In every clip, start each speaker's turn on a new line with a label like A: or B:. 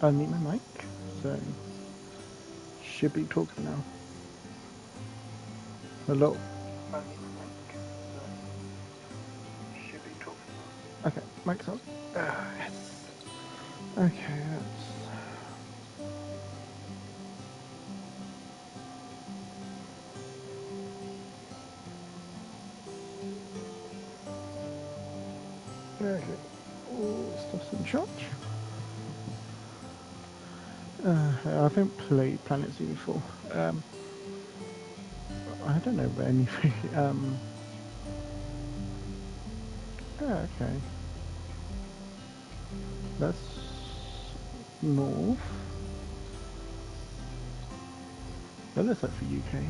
A: unmute my mic, so should be talking now. Hello. Okay, mic's on. Yes. Okay, that's... Okay. All stuff's in charge. I haven't played Planet Zoo before. I don't know where anything... okay. That's... north. That looks like for UK.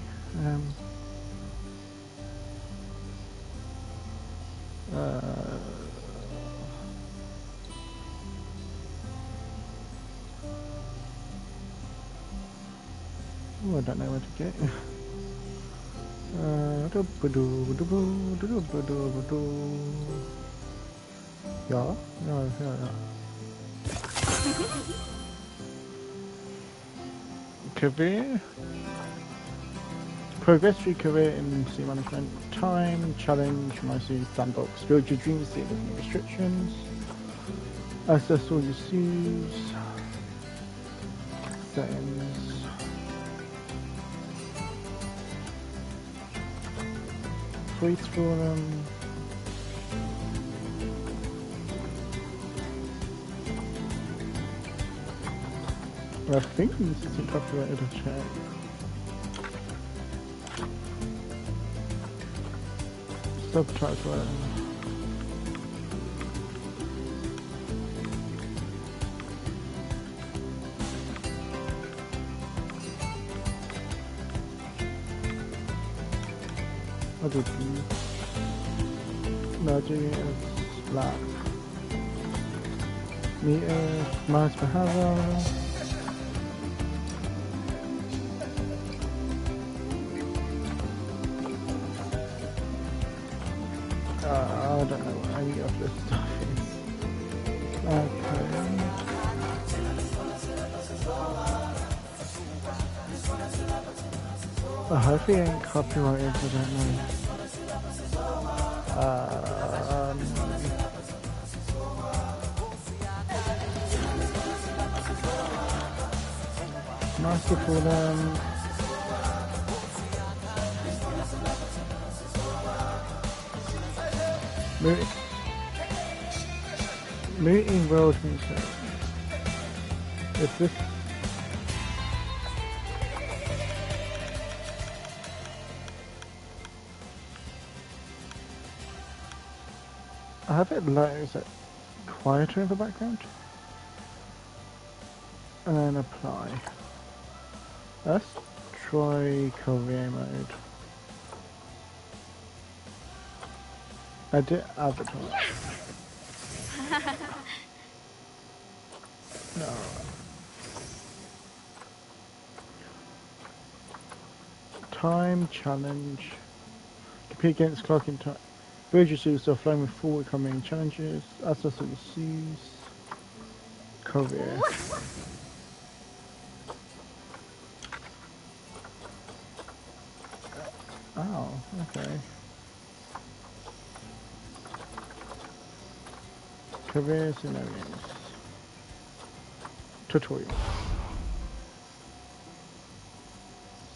A: Oh, I don't know where to get. Yeah, yeah. Career. Progress through career in sea management. Time, challenge, my sea sandbox. Build your dreams, see the restrictions. Access all your SUs. Settings. Free for them. I think this isn't copyrighted, I'll check. Subtitle. I did merging it as black. Meter, miles per hour. I don't know what any of this stuff is. Okay. I hope it ain't copyrighted, I don't know. Master for them. Meeting World Music. Is this? I have it low, is it quieter in the background? And then apply. Let's try career mode. Edit avatar. No. Time challenge. Compete against clock in time. Build your suits are flying with forward coming challenges. Access to the seas. Career. Oh, okay. Career scenarios. Tutorial.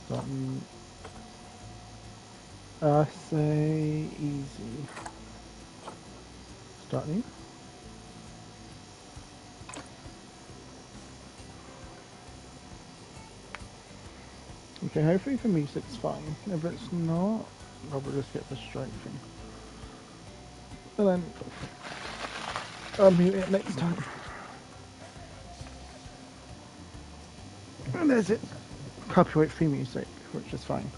A: Starting. Say easy. Start new. Okay, hopefully the music's fine. If it's not, I'll just get the straight thing. And then I'll mute it next time. And there's it. Copyright free music, which is fine.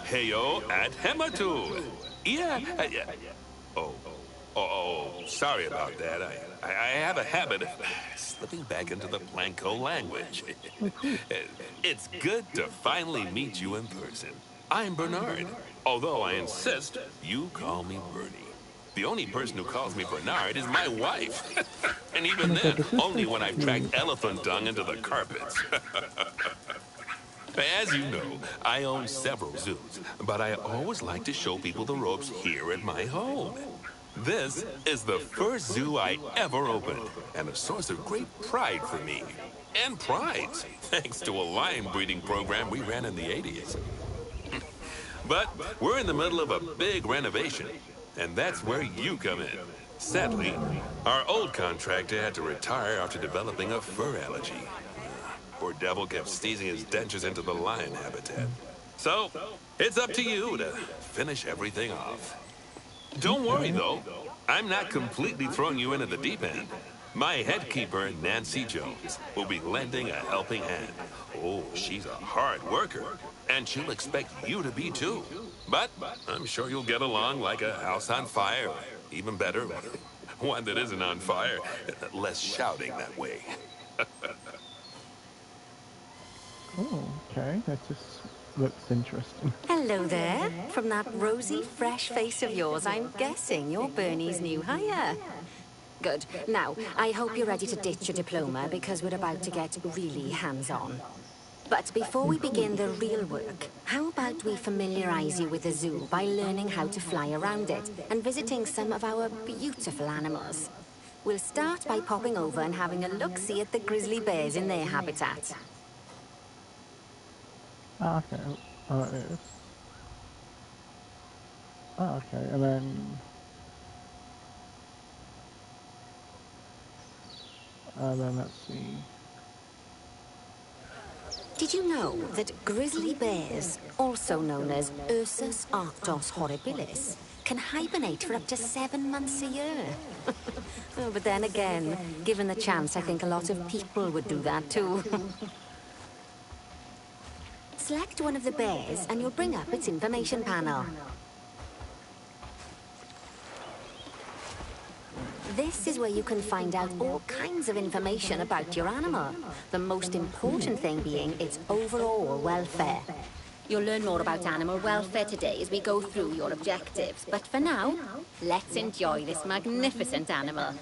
B: Heyo at Hematu. Yeah. Oh, sorry about that. I have a habit of slipping back into the Planko language.
A: Oh, cool.
B: It's good to finally meet you in person. I'm Bernard, although I insist you call me Bernie. The only person who calls me Bernard is my wife. And
A: Oh
B: even
A: my god,
B: then,
A: this is
B: only
A: so
B: when I've
A: cute.
B: tracked elephant dung into the carpets. As you know, I own several zoos, but I always like to show people the ropes here at my home. This is the first zoo I ever opened, and a source of great pride for me. And prize, thanks to a lion breeding program we ran in the 80s. But we're in the middle of a big renovation, and that's where you come in. Sadly, our old contractor had to retire after developing a fur allergy. Poor devil kept sneezing his dentures into the lion habitat. So, it's up to you to finish everything off. Don't worry,
A: Okay.
B: though. I'm not completely throwing you into the deep end. My head keeper, Nancy Jones, will be lending a helping hand. Oh, she's a hard worker, and she'll expect you to be too. But I'm sure you'll get along like a house on fire. Even better, one that isn't on fire. Less shouting that way.
A: Oh, okay. That just looks interesting.
C: Hello there. From that rosy, fresh face of yours, I'm guessing you're Bernie's new hire. Good. Now, I hope you're ready to ditch your diploma because we're about to get really hands-on. But before we begin the real work, how about we familiarize you with the zoo by learning how to fly around it and visiting some of our beautiful animals? We'll start by popping over and having a look-see at the grizzly bears in their habitat.
A: Ah, okay. Oh, like this. Ah, okay. And then let's see.
C: Did you know that grizzly bears, also known as Ursus arctos horribilis, can hibernate for up to 7 months a year? Oh, but then again, given the chance, I think a lot of people would do that too. Select one of the bears and you'll bring up its information panel. This is where you can find out all kinds of information about your animal. The most important thing being its overall welfare. You'll learn more about animal welfare today as we go through your objectives. But for now, let's enjoy this magnificent animal.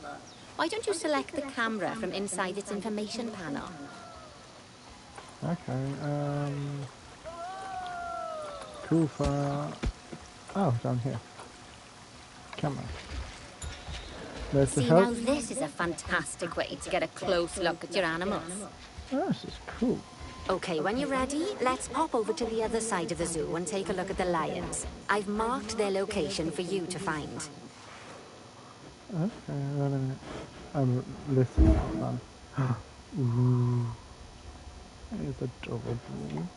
C: Why don't you select the camera from inside its information panel?
A: Okay. Cool for. Oh, down here. Camera. There's the
C: See, now
A: help.
C: this is a fantastic way to get a close look at your animals.
A: Oh, this is cool.
C: Okay, when you're ready, let's pop over to the other side of the zoo and take a look at the lions. I've marked their location for you to find.
A: Okay, wait a minute. I'm listening out then. Ooh. It's adorable.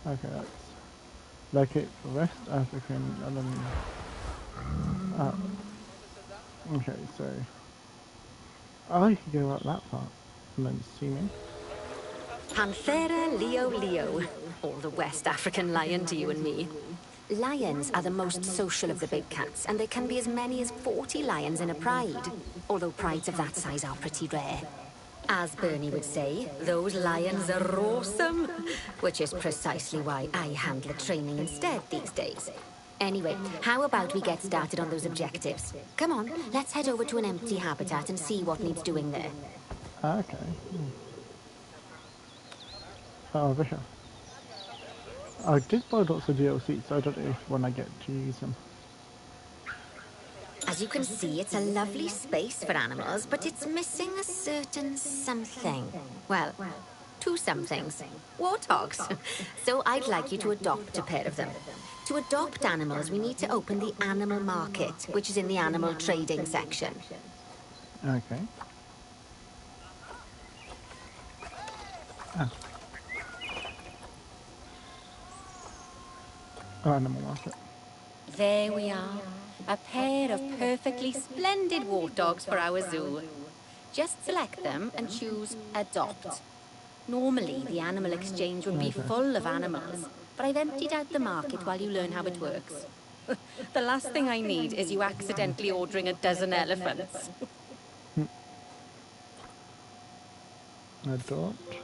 A: Okay, that's locate West African element. Okay, so you can go up that part and then see me.
C: Panthera leo leo, or the West African lion to you and me. Lions are the most social of the big cats, and there can be as many as 40 lions in a pride, although prides of that size are pretty rare. As Bernie would say, those lions are awesome, which is precisely why I handle the training instead these days. Anyway, how about we get started on those objectives? Come on, let's head over to an empty habitat and see what needs doing there.
A: Okay. Oh, Bishop. I did buy lots of DLC, so I don't know if when I get to use them.
C: As you can see, it's a lovely space for animals, but it's missing a certain something. Well, two somethings. Warthogs. So I'd like you to adopt a pair of them. To adopt animals, we need to open the animal market, which is in the animal trading section.
A: Okay. Ah. Oh, animal market.
C: There we are. A pair of perfectly splendid warthogs for our zoo. Just select them and choose Adopt. Normally, the animal exchange would be full of animals, but I've emptied out the market while you learn how it works. The last thing I need is you accidentally ordering a dozen elephants.
A: Adopt.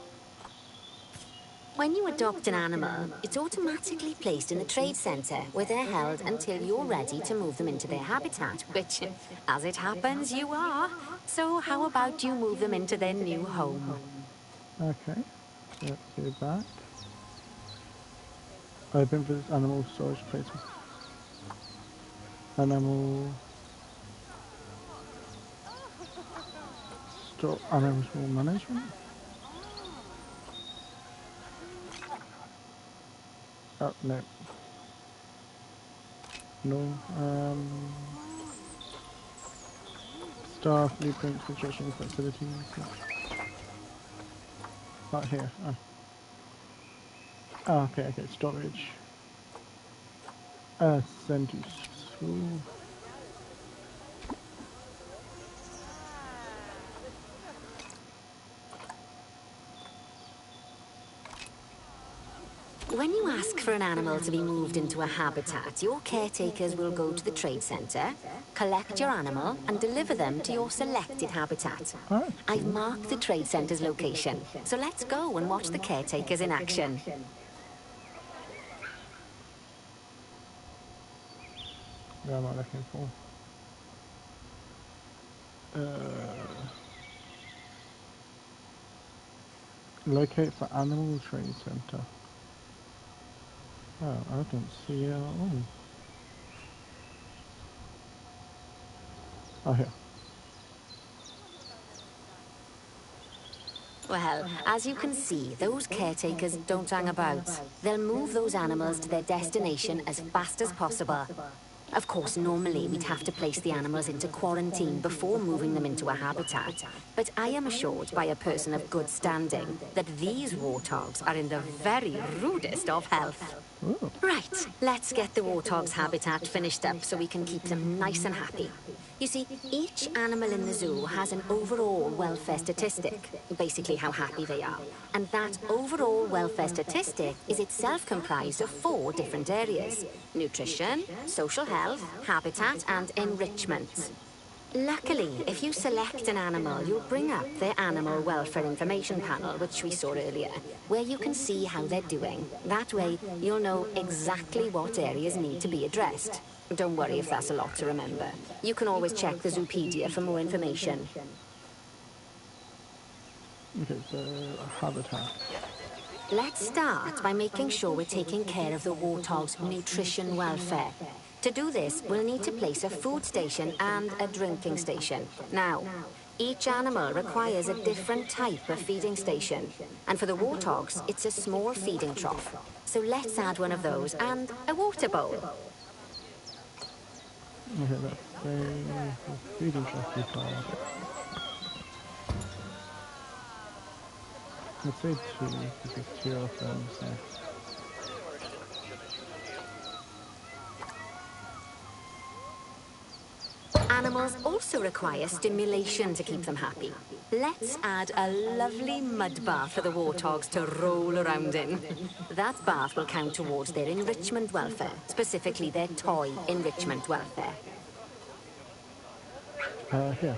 C: When you adopt an animal, it's automatically placed in the trade centre, where they're held until you're ready to move them into their habitat, which, as it happens, you are. So how about you move them into their new home?
A: Okay. Let's go back. Open for this animal storage placement. Animal. Stop animal management. Oh, no. No. Staff, blueprints, construction facilities. Not here. Oh, okay, okay. Storage. Send to school.
C: When you ask for an animal to be moved into a habitat, your caretakers will go to the trade centre, collect your animal, and deliver them to your selected habitat.
A: Oh, that's
C: I've
A: cool.
C: marked the trade centre's location, so let's go and watch the caretakers in action.
A: What am I looking for? Locate for animal trade center. Oh, I don't see it at all. Oh, here.
C: Well, as you can see, those caretakers don't hang about. They'll move those animals to their destination as fast as possible. Of course, normally we'd have to place the animals into quarantine before moving them into a habitat. But I am assured by a person of good standing that these warthogs are in the very rudest of health.
A: Ooh.
C: Right, let's get the warthog's habitat finished up so we can keep them nice and happy. You see, each animal in the zoo has an overall welfare statistic, basically how happy they are. And that overall welfare statistic is itself comprised of 4 different areas: nutrition, social health, habitat, and enrichment. Luckily, if you select an animal, you'll bring up their animal welfare information panel, which we saw earlier, where you can see how they're doing. That way, you'll know exactly what areas need to be addressed. Don't worry if that's a lot to remember. You can always check the Zoopedia for more information.
A: Okay, so habitat.
C: Let's start by making sure we're taking care of the warthog's nutrition welfare. To do this, we'll need to place a food station and a drinking station. Now, each animal requires a different type of feeding station. And for the warthogs, it's a small feeding trough. So let's add one of those and a water bowl.
A: Okay, let's say feeding trough required. Let's say 2, because 2 of them, so.
C: Animals also require stimulation to keep them happy. Let's add a lovely mud bath for the warthogs to roll around in. That bath will count towards their enrichment welfare, specifically their toy enrichment welfare.
A: Here.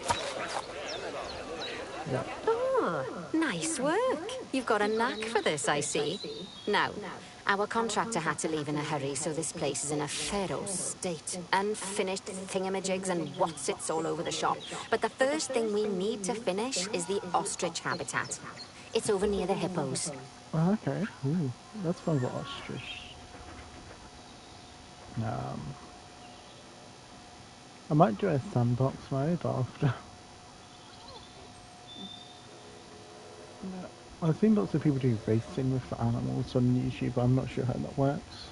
A: Yeah.
C: Oh, nice work. You've got a knack for this, I see. Now, our contractor had to leave in a hurry, so this place is in a feral state. Unfinished thingamajigs and whatsits all over the shop. But the first thing we need to finish is the ostrich habitat. It's over near the hippos.
A: Oh, okay. Ooh, that's fun for ostrich. I might do a sandbox mode after. I've seen lots of people do racing with the animals on YouTube, but I'm not sure how that works.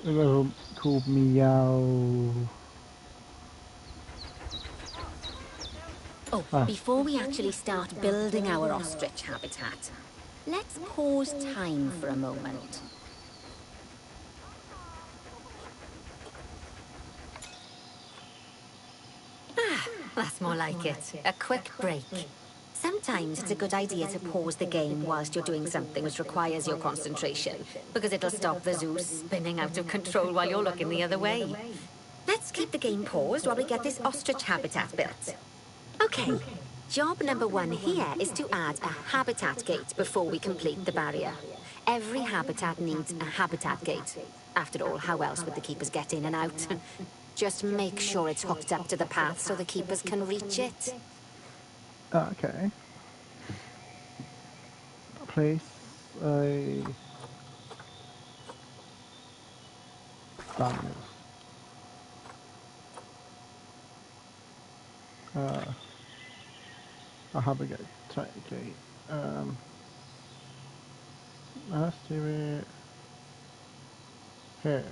A: They're called Meow.
C: Oh, before we actually start building our ostrich habitat, let's pause time for a moment. That's more like it. A quick break. Sometimes it's a good idea to pause the game whilst you're doing something which requires your concentration, because it'll stop the zoo spinning out of control while you're looking the other way. Let's keep the game paused while we get this ostrich habitat built. Okay, job number 1 here is to add a habitat gate before we complete the barrier. Every habitat needs a habitat gate. After all, how else would the keepers get in and out? Just make sure it's hooked up to the path so the keepers can reach it.
A: Okay. Place a barriers. I have a gate. Okay. Let's do it here.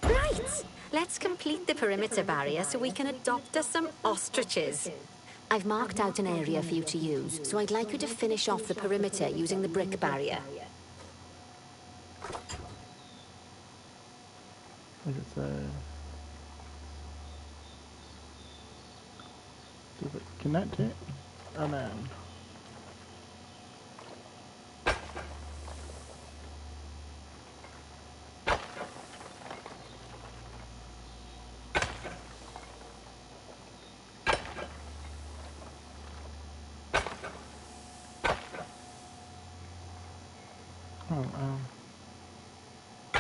C: Right, let's complete the perimeter barrier so we can adopt us some ostriches. I've marked out an area for you to use, so I'd like you to finish off the perimeter using the brick barrier.
A: Like it's do it, connect it, and then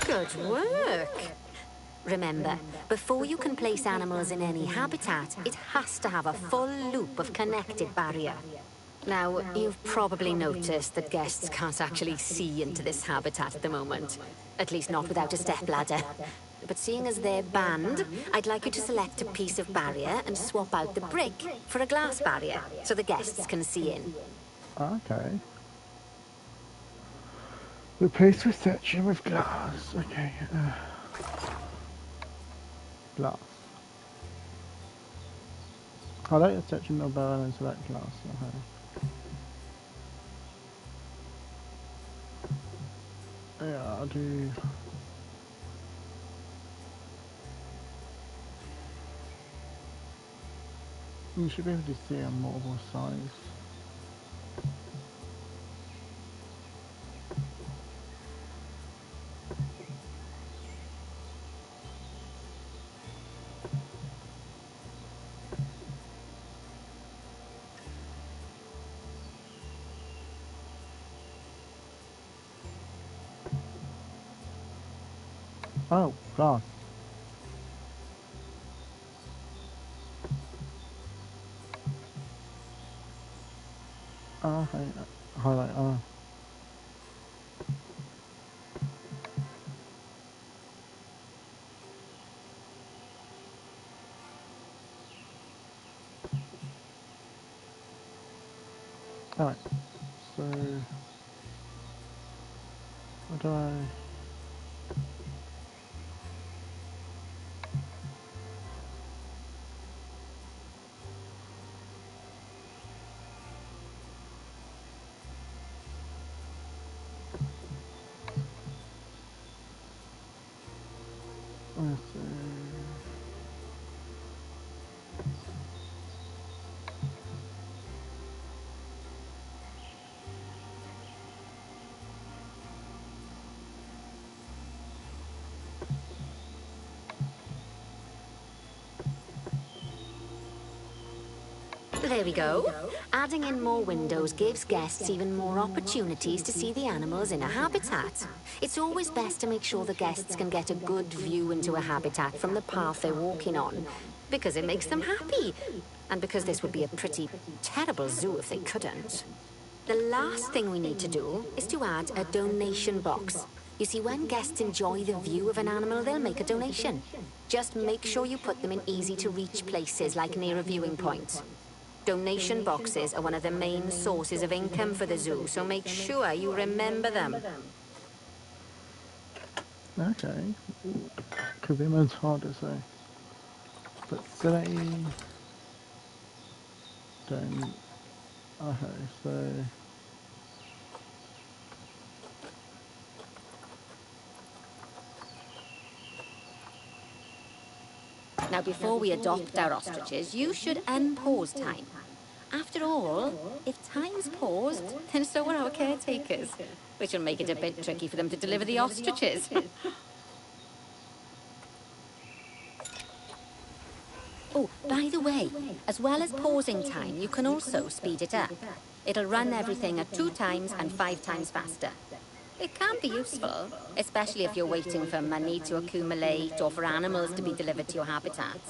C: Good work! Remember, before you can place animals in any habitat, it has to have a full loop of connected barrier. Now, you've probably noticed that guests can't actually see into this habitat at the moment. At least not without a stepladder. But seeing as they're banned, I'd like you to select a piece of barrier and swap out the brick for a glass barrier, so the guests can see in.
A: okay. Replace the section with glass. Okay. Glass. I like the section of barrel and select glass. Okay. Yeah, I'll do. You should be able to see a multiple size. Oh, glass. Okay. Highlight. Alright. So, what do I? Let's see.
C: There we go. Adding in more windows gives guests even more opportunities to see the animals in a habitat. It's always best to make sure the guests can get a good view into a habitat from the path they're walking on, because it makes them happy, and because this would be a pretty terrible zoo if they couldn't. The last thing we need to do is to add a donation box. You see, when guests enjoy the view of an animal, they'll make a donation. Just make sure you put them in easy-to-reach places, like near a viewing point. Donation boxes are one of the main sources of income for the zoo, so make sure you remember them.
A: Okay. Commitment's hard to say. Facility. Don't. Okay, so.
C: Now, before we adopt our ostriches, you should unpause time. After all, if time's paused, then so are our caretakers, which will make it a bit tricky for them to deliver the ostriches. Oh, by the way, as well as pausing time, you can also speed it up. It'll run everything at 2 times and 5 times faster. It can be useful, especially if you're waiting for money to accumulate or for animals to be delivered to your habitat.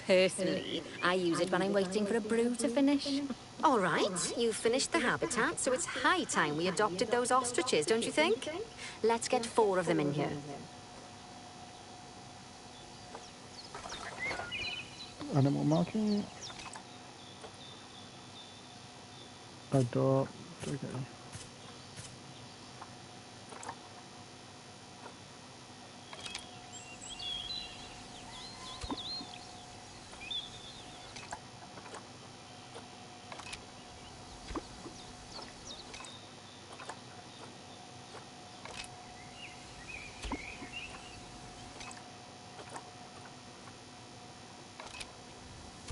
C: Personally, I use it when I'm waiting for a brew to finish. All right, you've finished the habitat, so it's high time we adopted those ostriches, don't you think? Let's get 4 of them in here.
A: Animal marking. Adopt. Okay.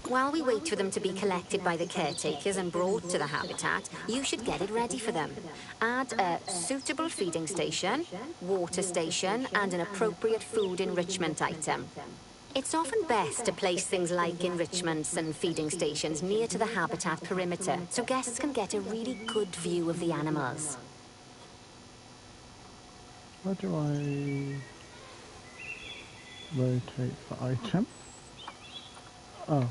C: While we wait for them to be collected by the caretakers and brought to the habitat, you should get it ready for them. Add a suitable feeding station, water station, and an appropriate food enrichment item. It's often best to place things like enrichments and feeding stations near to the habitat perimeter, so guests can get a really good view of the animals.
A: Where do I rotate the item? Oh.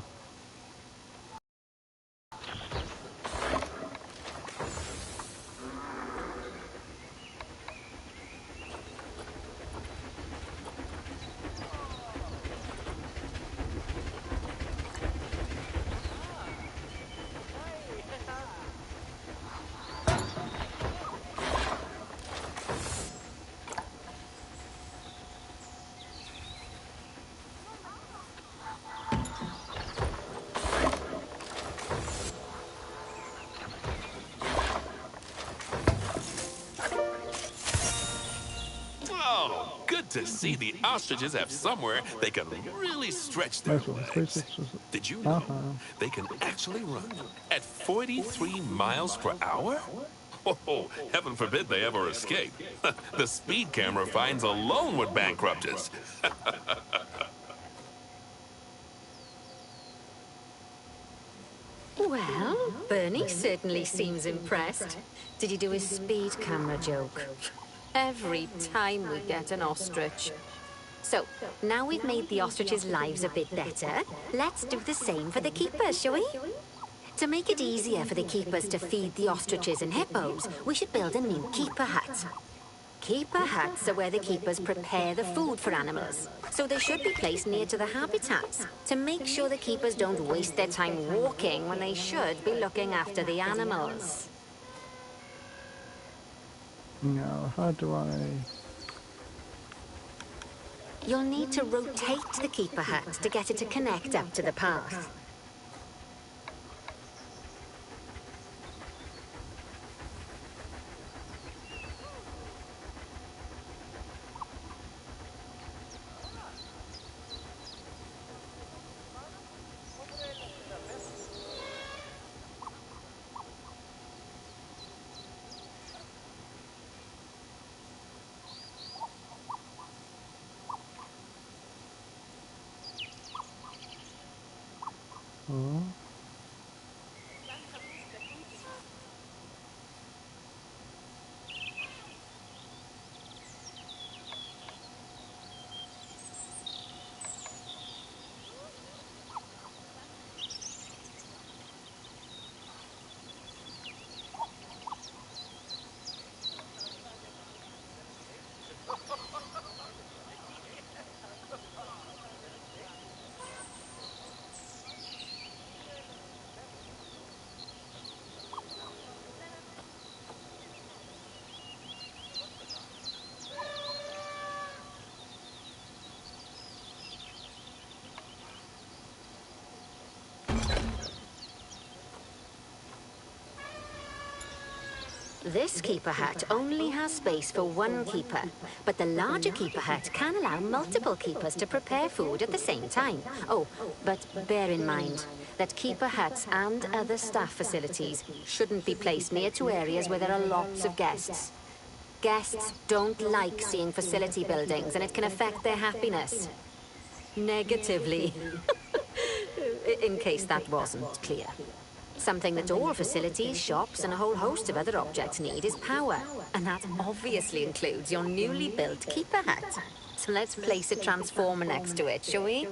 B: Oh, good to see the ostriches have somewhere they can really stretch their legs. Did you know they can actually run at 43 miles per hour? Oh, heaven forbid they ever escape. The speed camera fines alone would bankrupt us.
C: Well, Bernie certainly seems impressed. Did you do his speed camera joke? Every time we get an ostrich. So, now we've made the ostriches' lives a bit better, let's do the same for the keepers, shall we? To make it easier for the keepers to feed the ostriches and hippos, we should build a new keeper hut. Keeper huts are where the keepers prepare the food for animals, so they should be placed near to the habitats to make sure the keepers don't waste their time walking when they should be looking after the animals.
A: Now, how do I...
C: You'll need to rotate the keeper hut to get it to connect up to the path.
A: Oh.
C: This keeper hut only has space for one keeper, but the larger keeper hut can allow multiple keepers to prepare food at the same time. Oh, but bear in mind that keeper huts and other staff facilities shouldn't be placed near to areas where there are lots of guests. Guests don't like seeing facility buildings, and it can affect their happiness. Negatively. In case that wasn't clear. Something that all facilities, shops, and a whole host of other objects need is power. And that obviously includes your newly built keeper hut. So let's place a transformer next to it, shall we?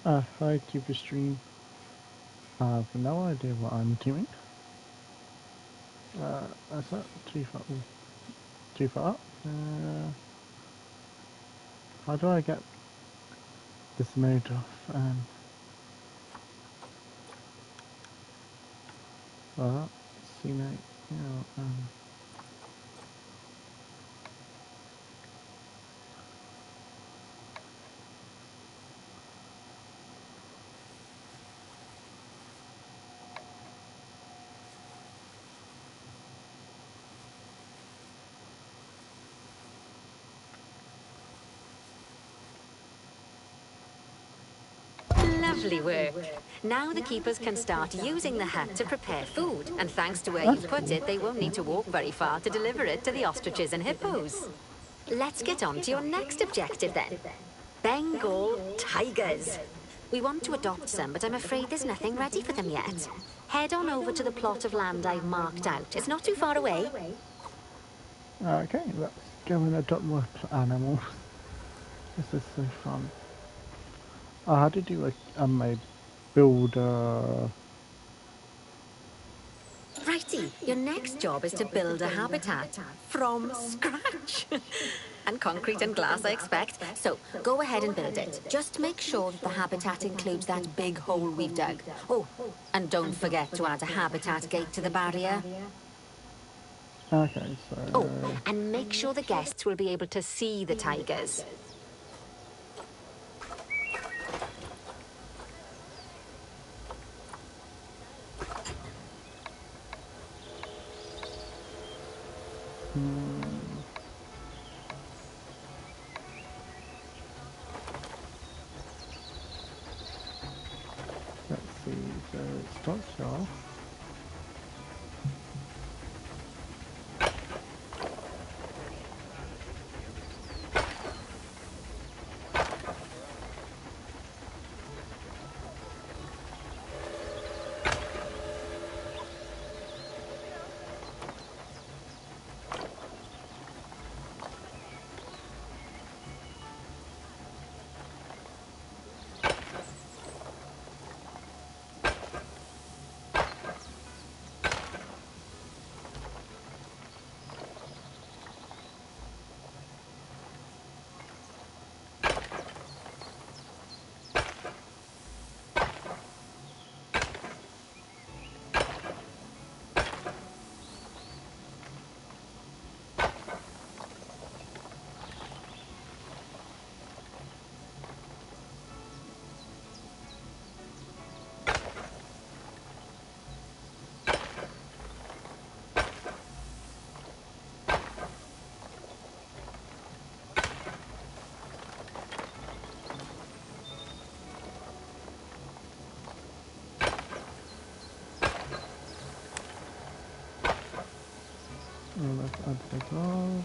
A: Okay. Hi, Keeper Stream. I have no idea what I'm doing. Is that too far? Ooh, too far? How do I get this mode off? Well, see, mate. You know,
C: Lovely work. Now the keepers can start using the hut to prepare food, and thanks to where you put it, they won't need to walk very far to deliver it to the ostriches and hippos. Let's get on to your next objective then. Bengal tigers. We want to adopt some, but I'm afraid there's nothing ready for them yet. Head on over to the plot of land I've marked out. It's not too far away.
A: okay, let's go and adopt more animals. This is so fun. I had to do a build.
C: Righty, your next job is to build a habitat from scratch. And concrete and glass, I expect. So, go ahead and build it. Just make sure that the habitat includes that big hole we've dug. Oh, and don't forget to add a habitat gate to the barrier.
A: Okay, so.
C: Oh, and make sure the guests will be able to see the tigers.
A: Let's see, so it starts off. Let's add the glass.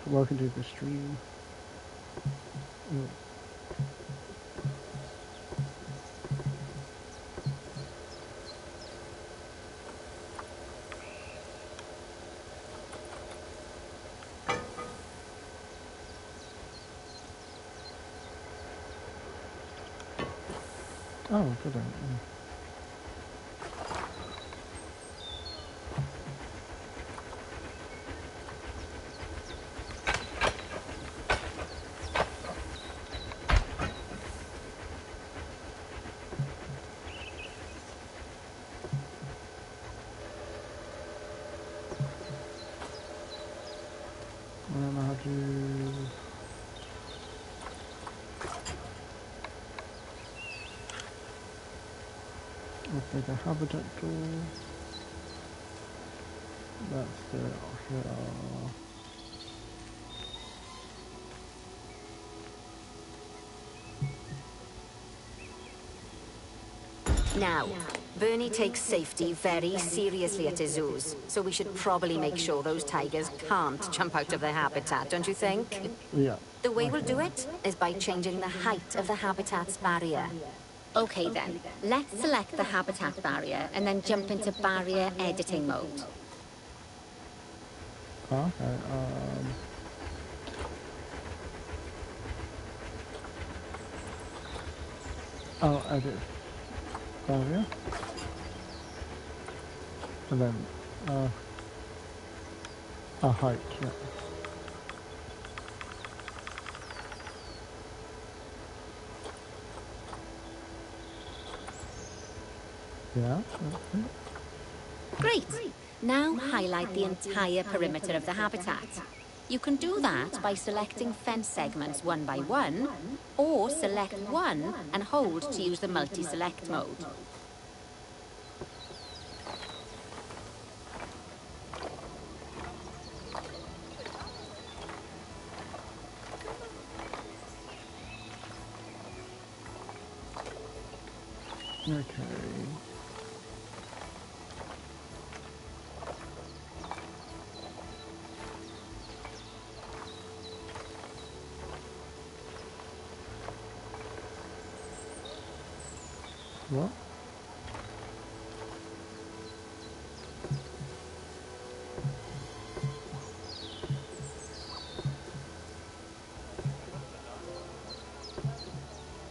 A: welcome to the stream. Mm. Oh, good. I don't know how to. Okay, the habitat tool. That's the here.
C: Now, Bernie takes safety very seriously at his zoos, so we should probably make sure those tigers can't jump out of their habitat, don't you think?
A: Yeah.
C: The way we'll do it is by changing the height of the habitat's barrier. Okay then, let's select the habitat barrier and then jump into barrier editing mode.
A: Okay. I'll edit barrier. And then, a height, yeah. Yeah, okay.
C: Great! Now highlight the entire perimeter of the habitat. You can do that by selecting fence segments one by one, or select one and hold to use the multi-select mode.
A: Okay. What?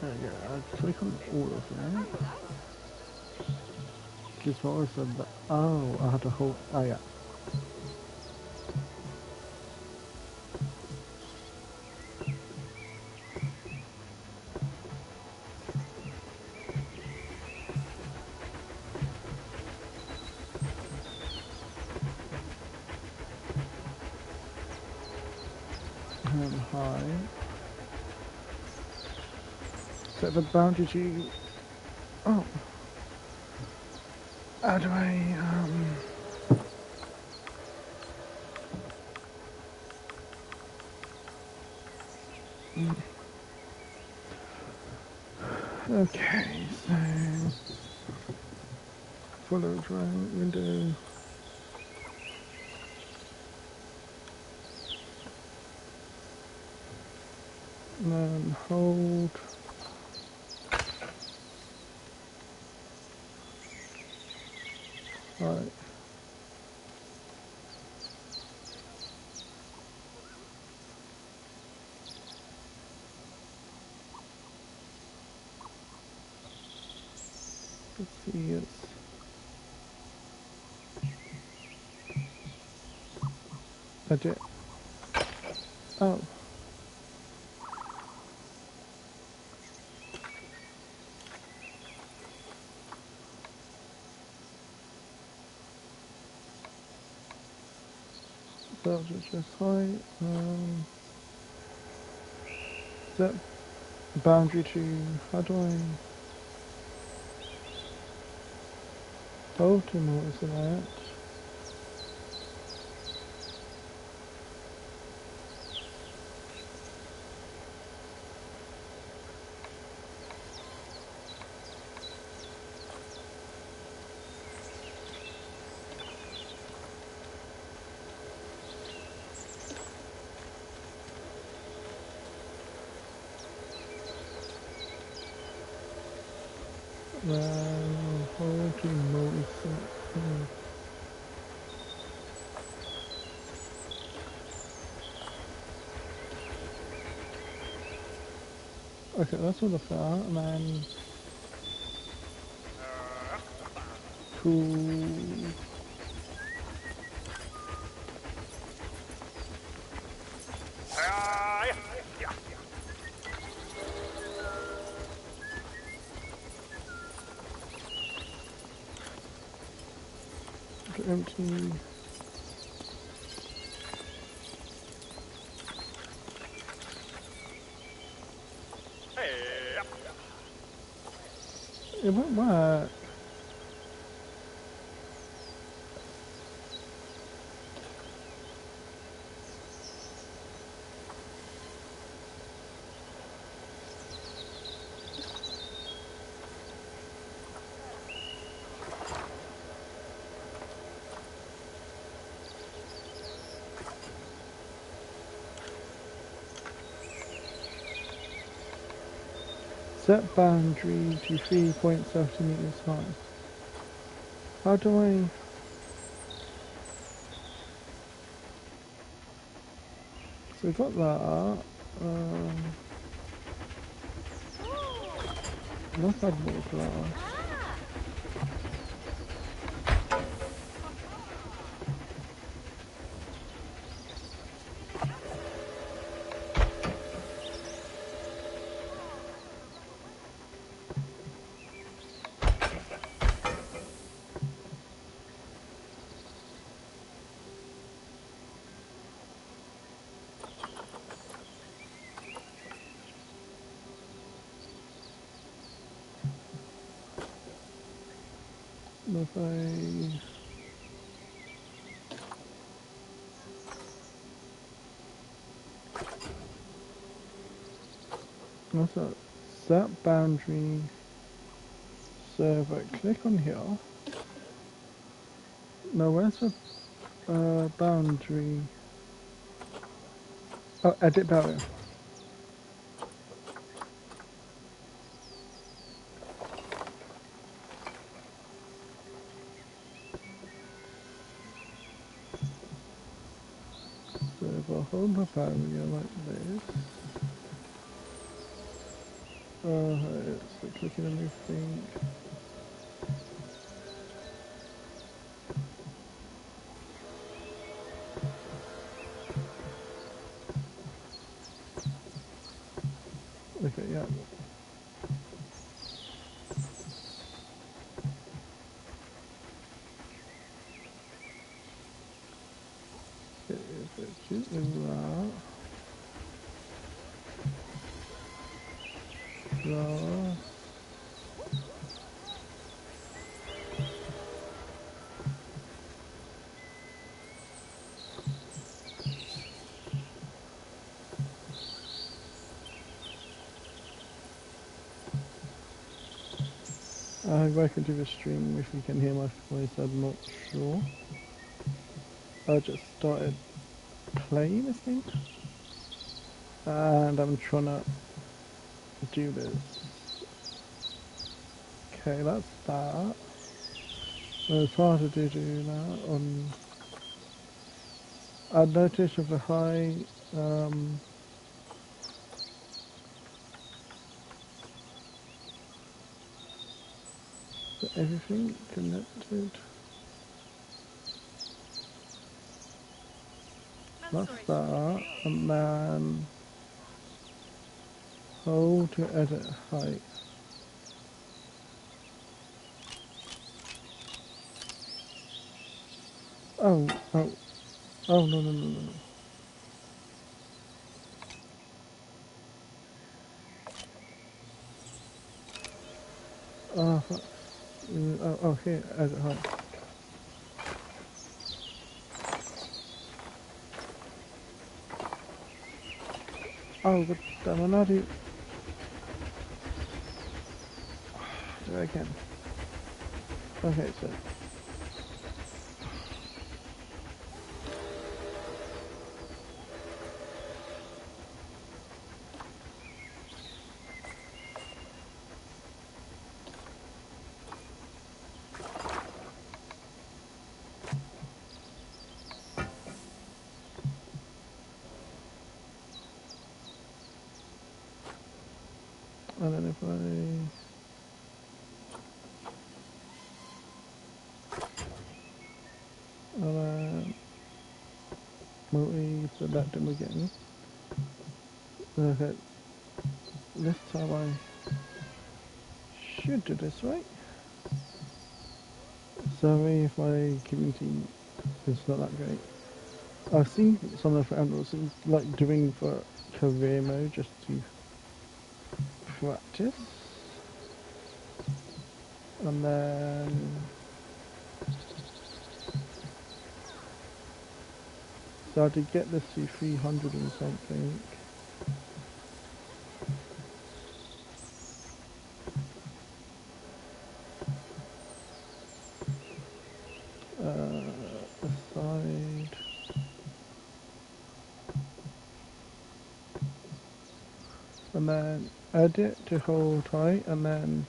A: There you go. I'll click on all of them. Because what was the... Oh, I had to hold... Oh, yeah. High. Set the boundary to... Oh. How do I, Okay, so... Follow drawing window. And then hold. Right. Let's see, it's... Edit. Oh. That was just height. Set boundary to... How do I... Hold to notice that. Then hold to multi-sync. Okay, that's all of that, and then cool. Empty. It won't work. Set boundary to 3.70 meters high. How do I... So we got that. Let's add more glass. If I... What's that? Set boundary. So if I click on here... No, where's the boundary? Oh, edit barrier. So if I hold the barrier like this, it's like clicking on everything. Okay, yeah. Okay, if it's using that, glass. Welcome to the stream. If you can hear my voice, I'm not sure. I just started playing this thing, and I'm trying to do this. Okay, that's that. It's harder to do that on. I noticed with the high. Everything connected. That's that, and then hold to edit height. Oh, no, no, no, no, no. Oh, here, edit height. Oh, but damn, I do it again. Okay, so. And then if select them again. Okay, this time I should do this right. Sorry if my community is not that great. I've seen some of the animals like doing for career mode just to practice. And then so to get this to 300 and something. Aside. And then edit to hold tight, and then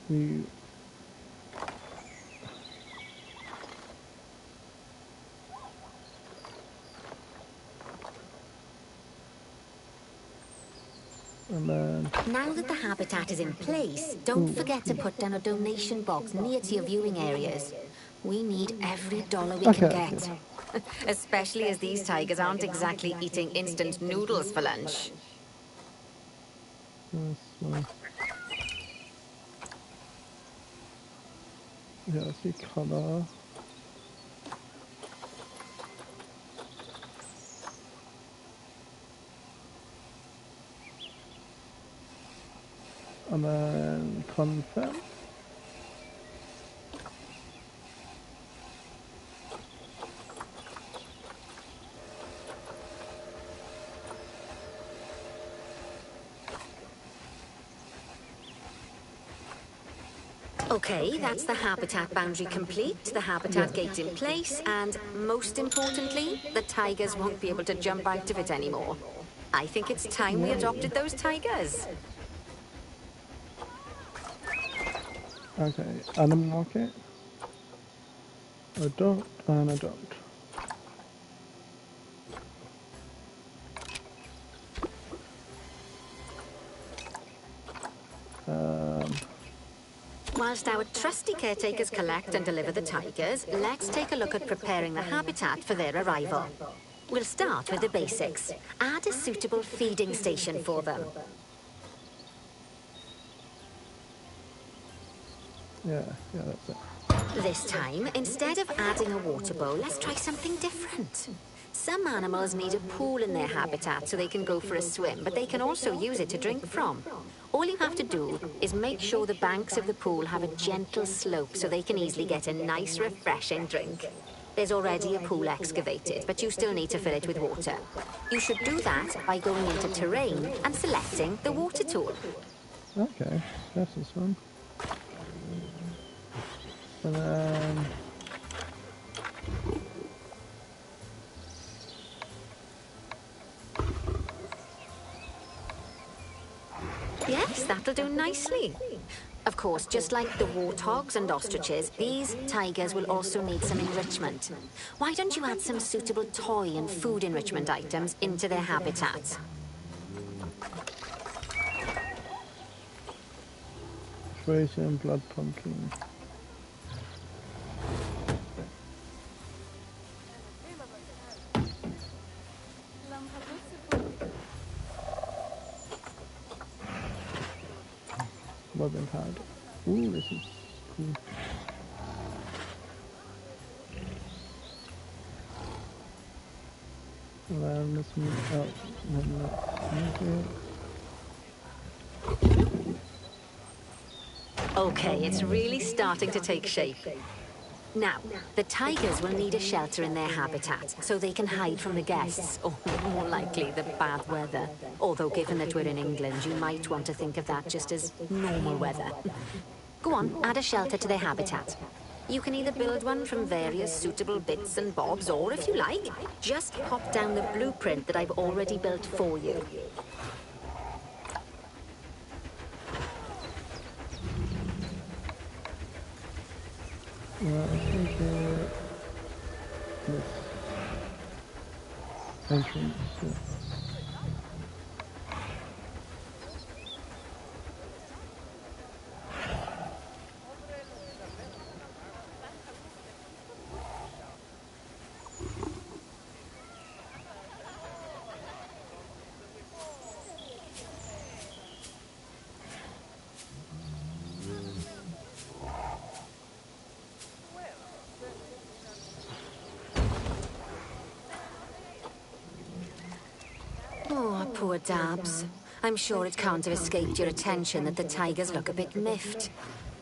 A: you and then
C: Now that the habitat is in place, don't forget to put down a donation box near to your viewing areas. We need every dollar we can get. Especially as these tigers aren't exactly eating instant noodles for lunch.
A: this one. Yeah, let's see color. And then confirm.
C: Okay, that's the habitat boundary complete, the habitat gate in place, and most importantly, the tigers won't be able to jump out of it anymore. I think it's time we adopted those tigers.
A: Okay, animal market. Adopt and adopt.
C: Whilst our trusty caretakers collect and deliver the tigers, let's take a look at preparing the habitat for their arrival. We'll start with the basics. Add a suitable feeding station for them.
A: Yeah, that's it.
C: This time, instead of adding a water bowl, let's try something different. Some animals need a pool in their habitat so they can go for a swim, but they can also use it to drink from. All you have to do is make sure the banks of the pool have a gentle slope so they can easily get a nice, refreshing drink. There's already a pool excavated, but you still need to fill it with water. You should do that by going into terrain and selecting the water tool.
A: Okay, that's this one. And then
C: Yes, that'll do nicely. Of course, just like the warthogs and ostriches, these tigers will also need some enrichment. Why don't you add some suitable toy and food enrichment items into their habitat?
A: Frozen blood pumpkin. Webbing pad. Ooh, this is cool. And then let's move out. And let's move it.
C: Okay, it's really starting to take shape. Now, the tigers will need a shelter in their habitat, so they can hide from the guests, or more likely, the bad weather. Although, given that we're in England, you might want to think of that just as normal weather. Go on, add a shelter to their habitat. You can either build one from various suitable bits and bobs, or if you like, just pop down the blueprint that I've already built for you.
A: I think this entrance.
C: Poor Dabs. I'm sure it can't have escaped your attention that the tigers look a bit miffed.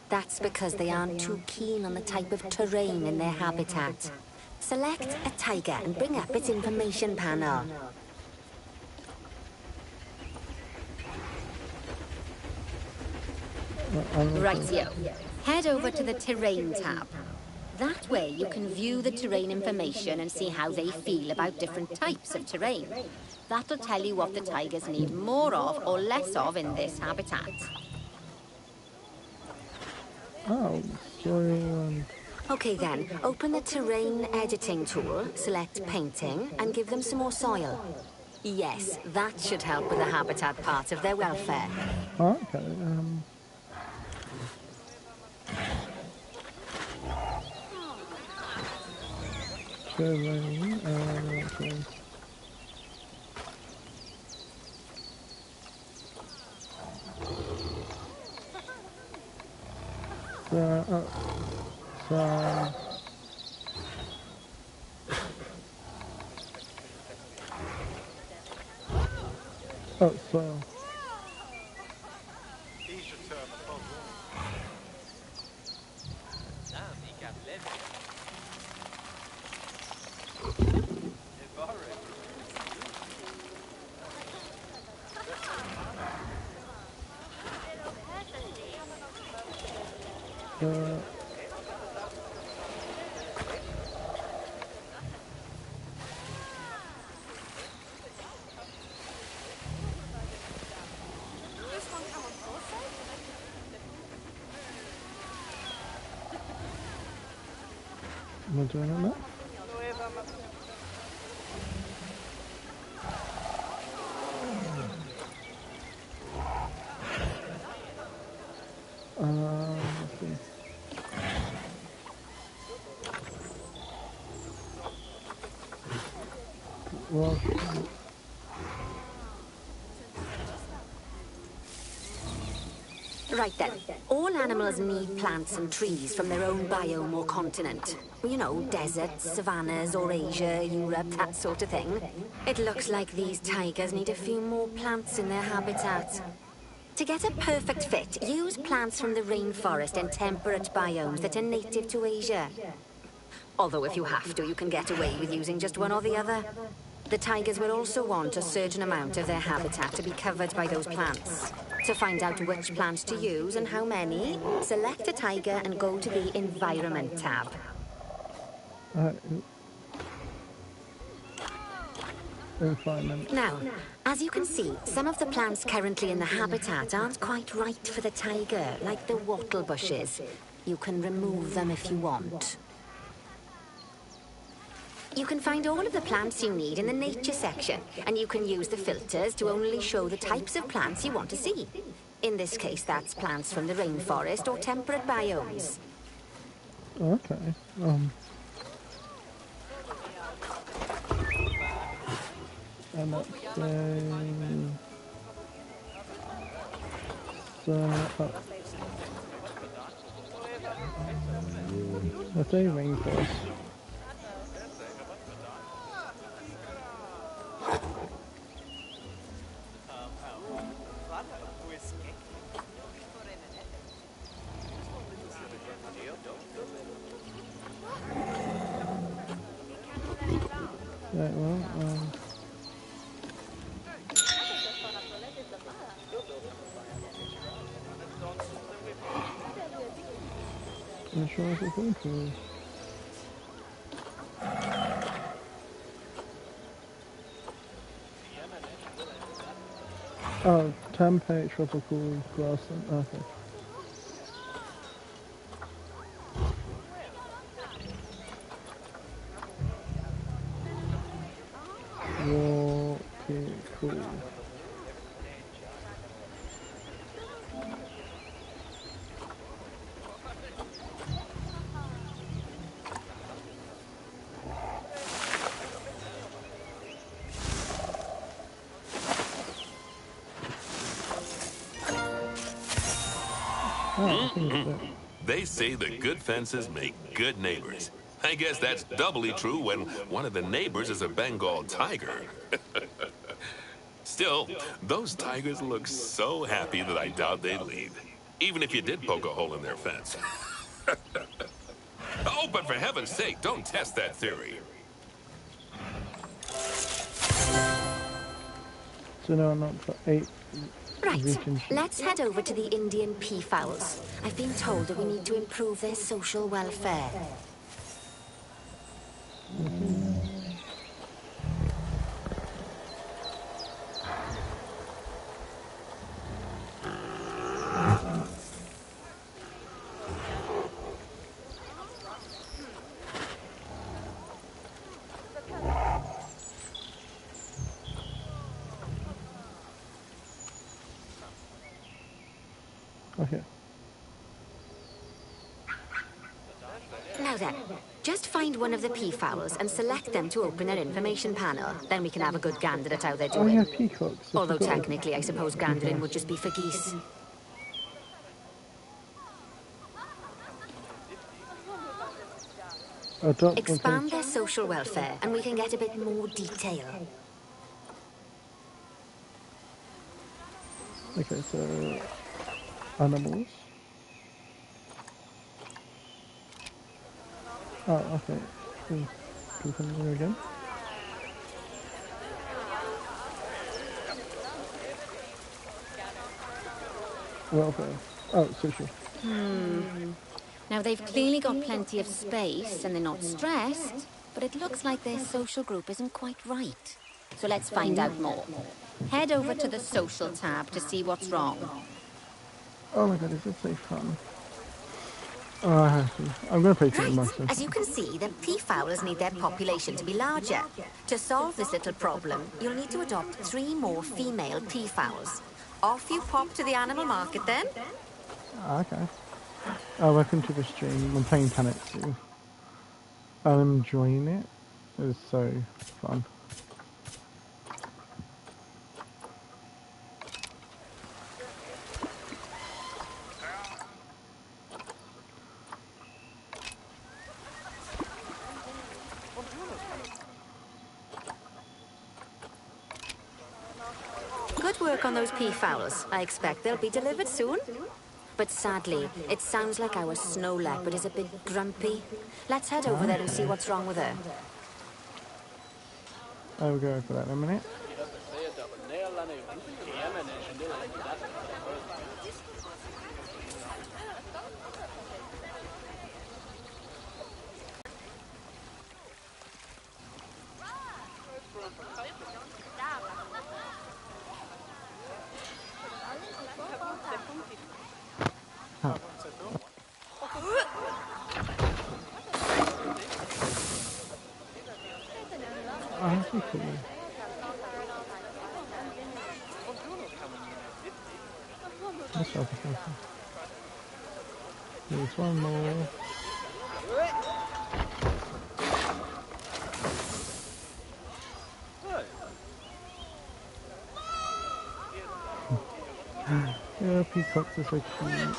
C: That's because they aren't too keen on the type of terrain in their habitat. Select a tiger and bring up its information panel. Rightio. Head over to the Terrain tab. That way you can view the terrain information and see how they feel about different types of terrain. That'll tell you what the tigers need more of or less of in this habitat.
A: Oh, soil and...
C: Okay then, open the terrain editing tool, select painting, and give them some more soil. Yes, that should help with the habitat part of their welfare.
A: Oh, okay, terrain, okay. So. Am I doing it now? Let's see. Well,
C: Right then, all animals need plants and trees from their own biome or continent. You know, deserts, savannas, or Asia, Europe, that sort of thing. It looks like these tigers need a few more plants in their habitat. To get a perfect fit, use plants from the rainforest and temperate biomes that are native to Asia. Although if you have to, you can get away with using just one or the other. The tigers will also want a certain amount of their habitat to be covered by those plants. To find out which plants to use and how many, select a tiger and go to the Environment tab.
A: Environment.
C: Now, as you can see, some of the plants currently in the habitat aren't quite right for the tiger, like the wattle bushes. You can remove them if you want. You can find all of the plants you need in the nature section, and you can use the filters to only show the types of plants you want to see. In this case, that's plants from the rainforest or temperate biomes.
A: Okay. And let's say... let's say rainforest. Right, well, insurance is included. Oh, template tropical grassland. Okay. Okay, cool.
B: They say the good fences make good neighbors. I guess that's doubly true when one of the neighbors is a Bengal tiger. Still, those tigers look so happy that I doubt they'd leave. Even if you did poke a hole in their fence. Oh, but for heaven's sake, don't test that theory.
A: So now I'm up for 8
C: Right,
A: vegan sheep.
C: let's head over to the Indian peafowls. I've been told that we need to improve their social welfare.
A: Okay.
C: Now then, just find one of the peafowls and select them to open their information panel. Then we can have a good gander at how they're
A: Oh
C: doing.
A: yeah, peacocks. I
C: Although
A: forgot.
C: technically, I suppose gandering would just be for geese.
A: Adopt
C: Expand their social welfare, and we can get a bit more detail.
A: Okay, so animals. Oh, okay. Continue again. Welfare. Oh, social.
C: Now, they've clearly got plenty of space, and they're not stressed, but it looks like their social group isn't quite right. So let's find out more. Head over to the social tab to see what's wrong.
A: Oh my god, is this so fun? Oh, I have to. I'm going to play something
C: Right,
A: myself.
C: as you can see, the peafowls need their population to be larger. To solve this little problem, you'll need to adopt 3 more female peafowls. Off you pop to the animal market then.
A: Okay. Welcome to the stream. I'm playing Tanetsu. I'm enjoying it. It's so fun.
C: Good work on those peafowls. I expect they'll be delivered soon. But sadly, it sounds like our snow leopard is a bit grumpy. Let's head over there and see what's wrong with her.
A: I will go for that in a minute. Oh, that's so cool. That's so cool. There's one more. Yeah, peacocks are so cute.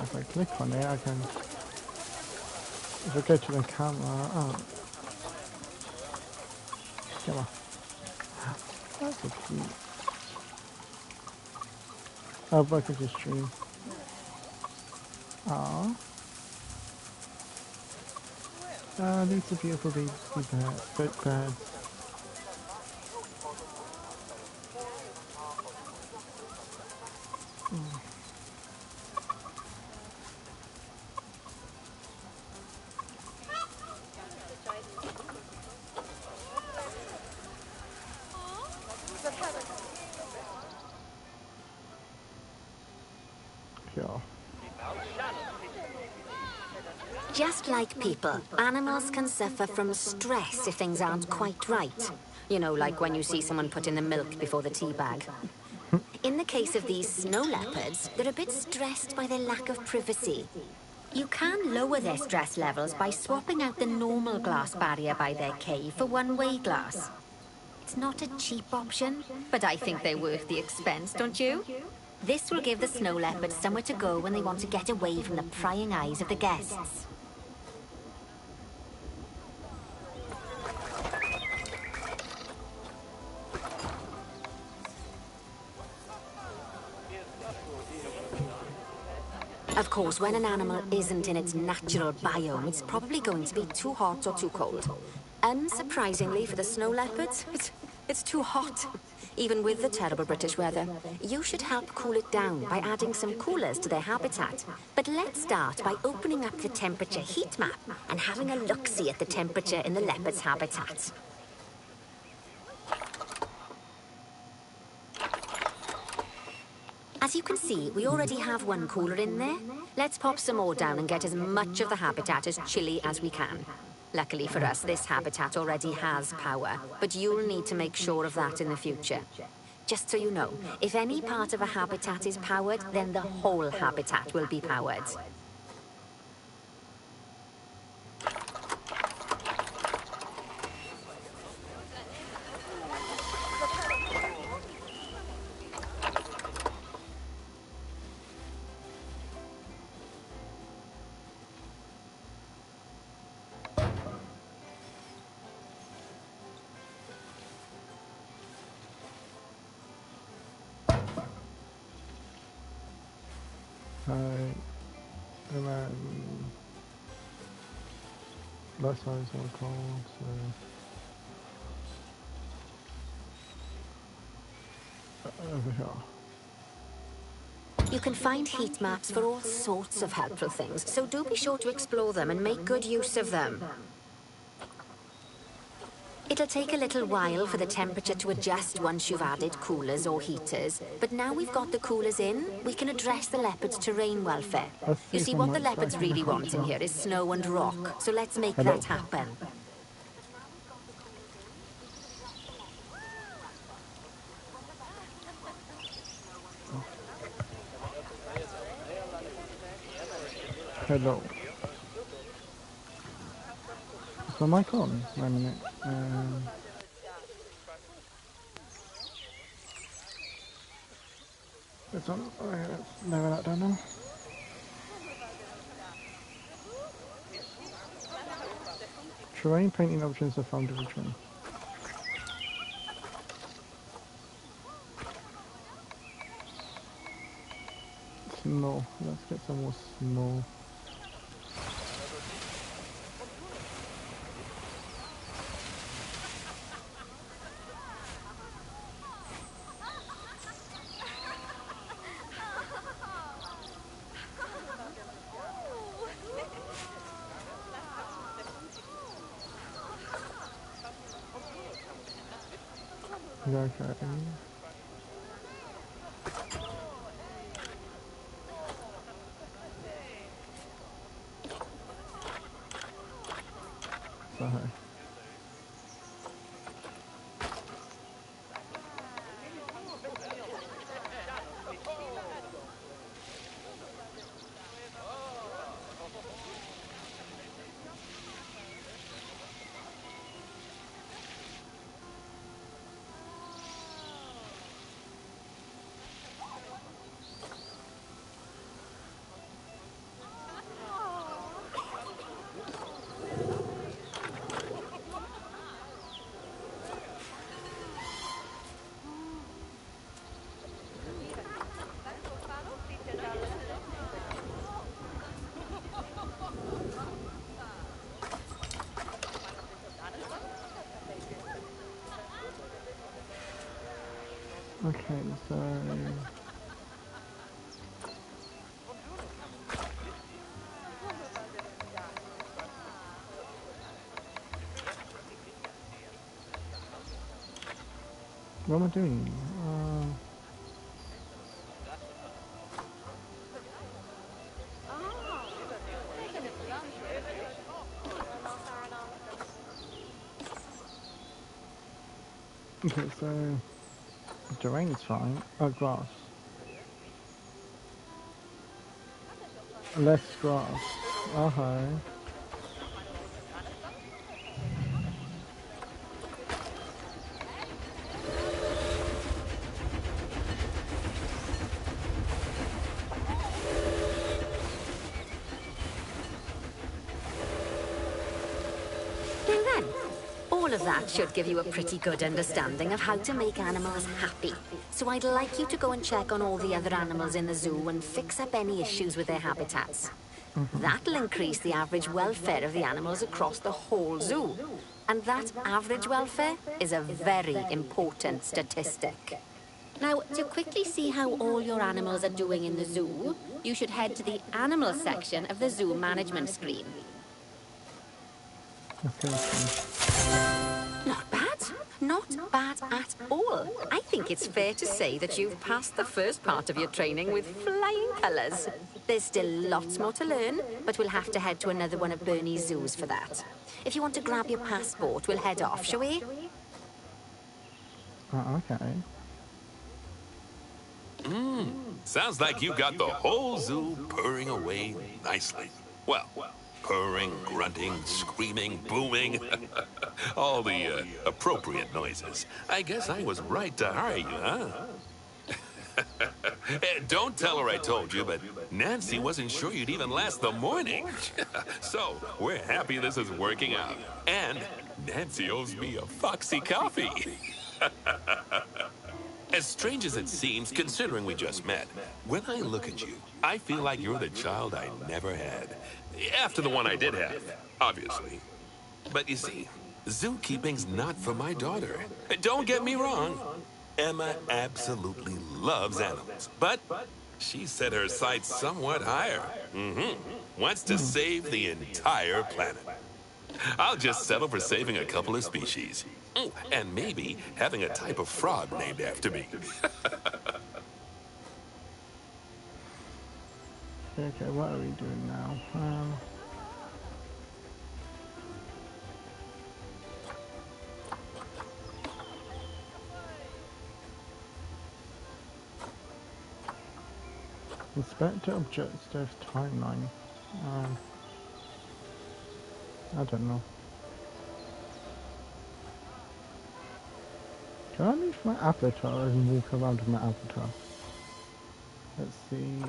A: If I click on it, I can. If I go to the camera, oh, come on. That's so cute. Oh, welcome to the stream. Aww. These are beautiful baby birds. Yeah.
C: Just like people, animals can suffer from stress if things aren't quite right. You know, like when you see someone put in the milk before the tea bag. In the case of these snow leopards, they're a bit stressed by their lack of privacy. You can lower their stress levels by swapping out the normal glass barrier by their cave for one-way glass. It's not a cheap option, but I think they're worth the expense, don't you? This will give the snow leopards somewhere to go when they want to get away from the prying eyes of the guests. Of course, when an animal isn't in its natural biome, it's probably going to be too hot or too cold. Unsurprisingly for the snow leopards, it's too hot. Even with the terrible British weather, you should help cool it down by adding some coolers to their habitat. But let's start by opening up the temperature heat map and having a look-see at the temperature in the leopard's habitat. As you can see, we already have one cooler in there. Let's pop some more down and get as much of the habitat as chilly as we can. Luckily for us, this habitat already has power, but you'll need to make sure of that in the future. Just so you know, if any part of a habitat is powered, then the whole habitat will be powered.
A: And then left side's more cold, so over here.
C: You can find heat maps for all sorts of helpful things, so do be sure to explore them and make good use of them. It'll take a little while for the temperature to adjust once you've added coolers or heaters, but now we've got the coolers in, we can address the leopards' terrain welfare. You see, what the leopards really want in here is snow and rock, so let's make that happen.
A: Hello. Is my mic on? Wait a minute. It's on. Alright, let's lower that down now. Terrain painting options are found in the terrain. Snow. Let's get some more snow. Okay. So. Okay, so what am I doing? Okay, so terrain's fine. Oh, grass. Less grass. Okay.
C: then. All of that should give you a pretty good understanding of how to make animals happy. So I'd like you to go and check on all the other animals in the zoo and fix up any issues with their habitats. That'll increase the average welfare of the animals across the whole zoo. And that average welfare is a very important statistic. Now, to quickly see how all your animals are doing in the zoo, you should head to the animal section of the zoo management screen. Not bad. Not bad at all. I think it's fair to say that you've passed the first part of your training with flying colours. There's still lots more to learn, but we'll have to head to another one of Bernie's zoos for that. If you want to grab your passport, we'll head off, shall we?
A: Okay.
B: Sounds like you got the whole zoo purring away nicely. Well, purring, grunting, screaming, booming. All the appropriate noises. I guess I was right to hire you, huh? Don't tell her I told you, but Nancy wasn't sure you'd even last the morning. So, we're happy this is working out. And Nancy owes me a Foxy coffee. As strange as it seems, considering we just met, when I look at you, I feel like you're the child I never had. After the one I did have, obviously. But you see, zookeeping's not for my daughter. Don't get me wrong. Emma absolutely loves animals, but she set her sights somewhat higher. Wants to save the entire planet. I'll just settle for saving a couple of species. And maybe having a type of frog named after me.
A: Okay, what are we doing now? Inspect objective timeline. I don't know. Can I leave my avatar and walk around with my avatar? Let's see.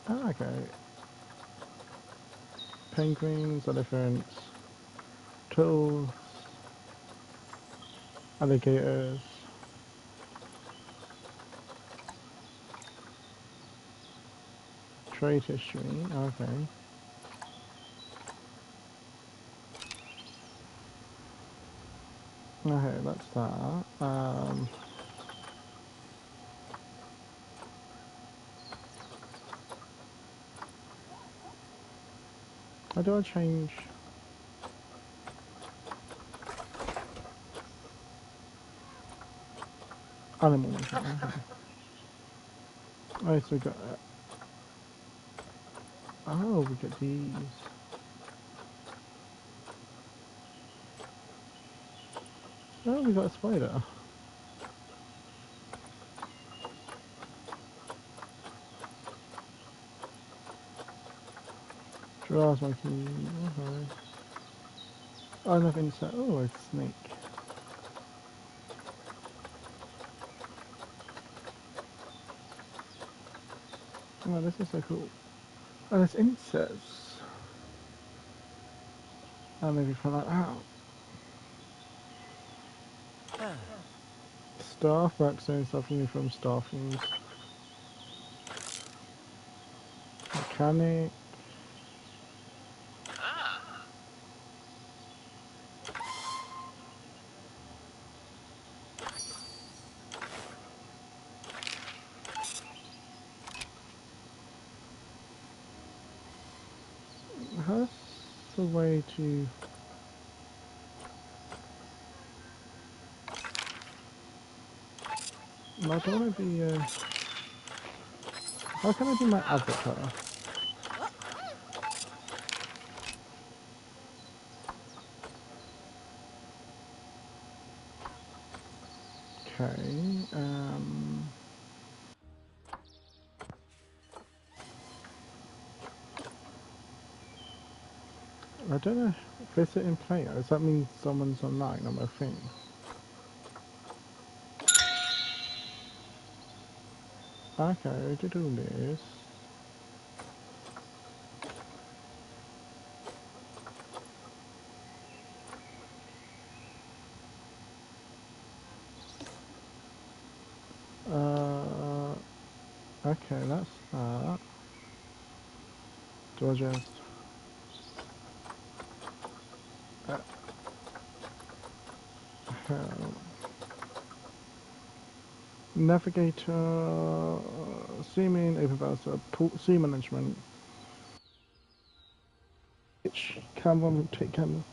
A: Okay. Penguins, elephants, turtles, alligators. Trade history, okay. Okay, that's that. How do I change? Animals. Okay. Oh, so we got. Oh, we got these. Oh, we got a spider. Giraffes, monkey. Okay. Oh, nothing insect. Oh, a snake. Oh, this is so cool. Oh, there's insects. I'll maybe find that out. Staff, vaccine, something from staffings. Mechanic. How's the way to... I don't want to be, how can I be my avatar? Okay, I don't know, visit in player, does that mean someone's online on my thing? Okay, we did all this. Okay, that's that. Do I just... help. Navigator, seaman, open browser, port, sea management. Which camera will take camera?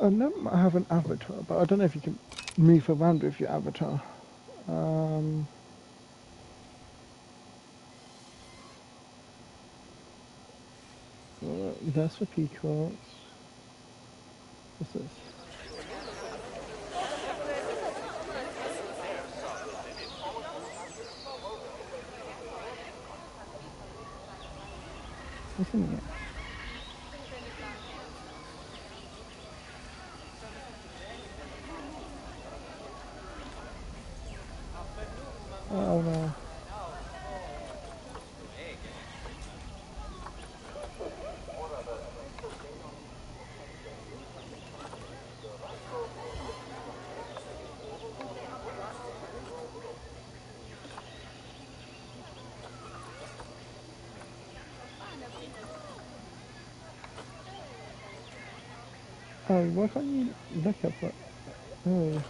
A: I know I have an avatar, but I don't know if you can move around with your avatar. That's for peacocks. What's this? What's in here? Oh no. Oh, why can't you look up what? Oh.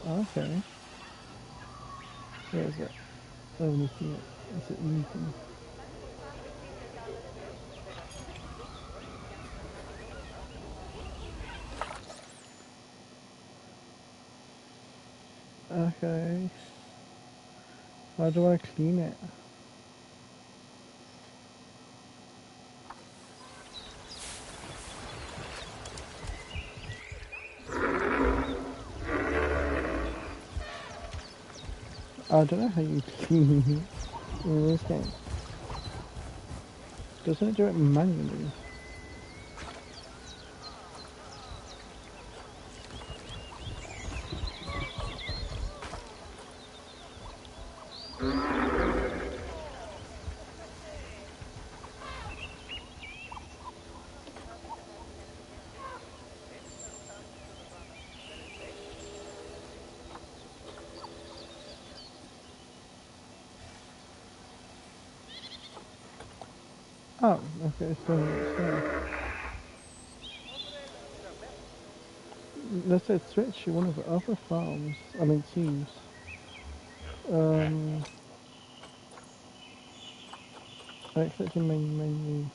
A: Okay. Where is it? Oh, looking at. Is it anything? Okay. How do I clean it? I don't know how you clean in this game. Doesn't it do it manually? Oh, okay, so let's say switch to one of the other farms. I mean teams. Um, exit your main menu.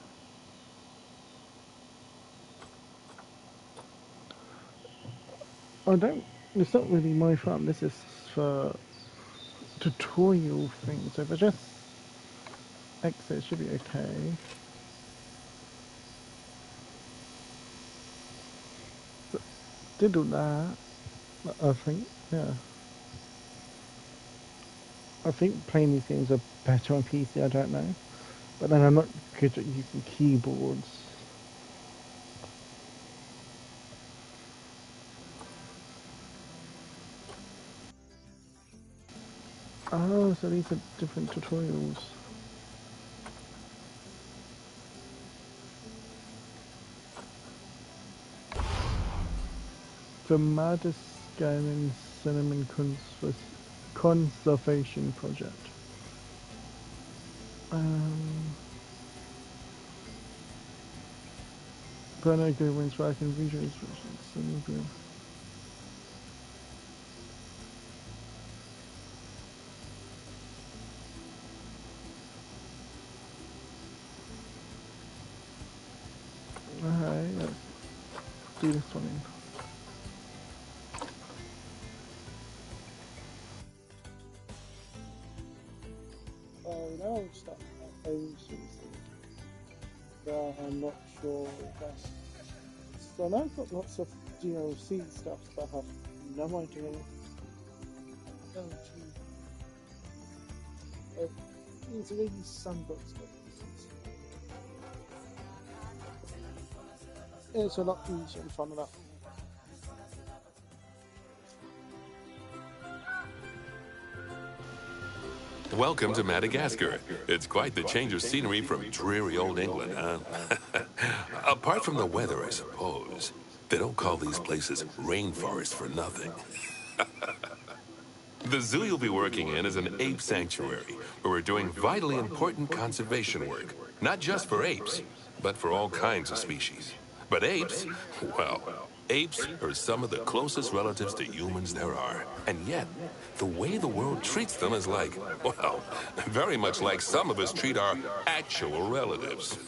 A: I don't. It's not really my farm. This is for tutorial things. So if I just exit, it should be okay. But did all that. I think, yeah. I think playing these games are better on PC. I don't know, but then I'm not good at using keyboards. Oh, so these are different tutorials. The Madagascan Cinnamon Conservation Project. Burno Goodwin's work in visual instructions. Alright, let's do this one in. Now I'm stuck at home seriously. But I'm not sure if that's... So now I've got lots of DLC stuff, but I have no idea guaranteed. It's a really sandbox stuff. It's a lot easier and fun enough.
B: Welcome to Madagascar. It's quite the change of scenery from dreary old England, huh? Apart from the weather, I suppose. They don't call these places rainforests for nothing. The zoo you'll be working in is an ape sanctuary, where we're doing vitally important conservation work. Not just for apes, but for all kinds of species. But apes, well, apes are some of the closest relatives to humans there are. And yet, the way the world treats them is like, well, very much like some of us treat our actual relatives.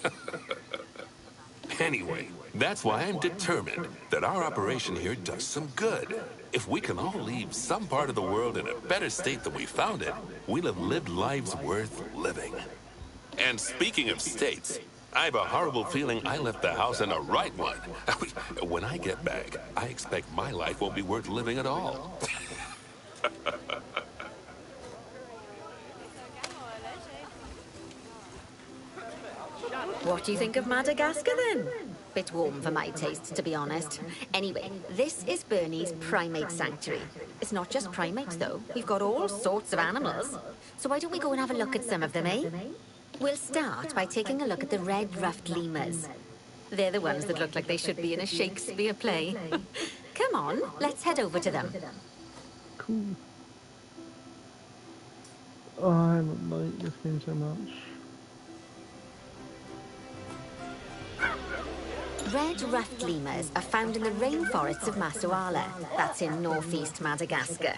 B: Anyway, that's why I'm determined that our operation here does some good. If we can all leave some part of the world in a better state than we found it, we'll have lived lives worth living. And speaking of states, I have a horrible feeling I left the house in the right one. When I get back, I expect my life won't be worth living at all.
C: What do you think of Madagascar, then? Bit warm for my taste, to be honest. Anyway, this is Bernie's primate sanctuary. It's not just primates, though. We've got all sorts of animals. So why don't we go and have a look at some of them, eh? We'll start by taking a look at the red-ruffed lemurs. They're the ones that look like they should be in a Shakespeare play. Come on, let's head over to them.
A: Cool. Oh, I don't like this game so much.
C: Red-ruffed lemurs are found in the rainforests of Masoala. That's in northeast Madagascar.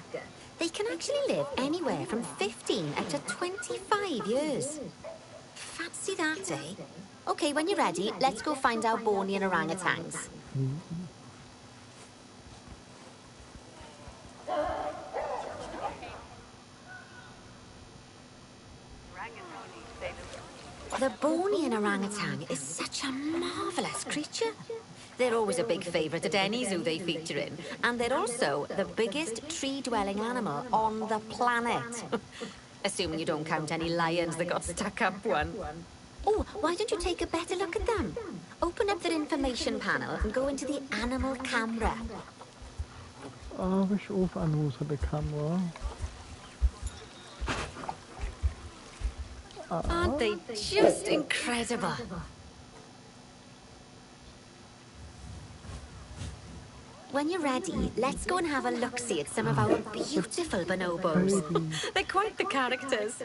C: They can actually live anywhere from 15 up to 25 years. Fancy that, eh? Okay, when you're ready, let's go find our Bornean orangutans. The Bornean orangutan is such a marvelous creature. They're always a big favourite at any zoo they feature in, and they're also the biggest tree-dwelling animal on the planet. Assuming you don't count any lions that got stuck up one. Oh, why don't you take a better look at them? Open up their information panel and go into the animal camera.
A: Oh, I wish all animals had a camera.
C: Aren't they just incredible? When you're ready, let's go and have a look-see at some of our beautiful bonobos. They're quite the characters.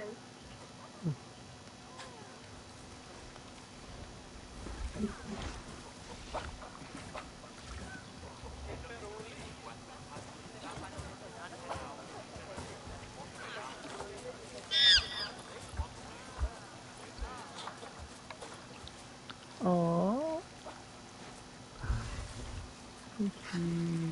A: Oh. Thank you.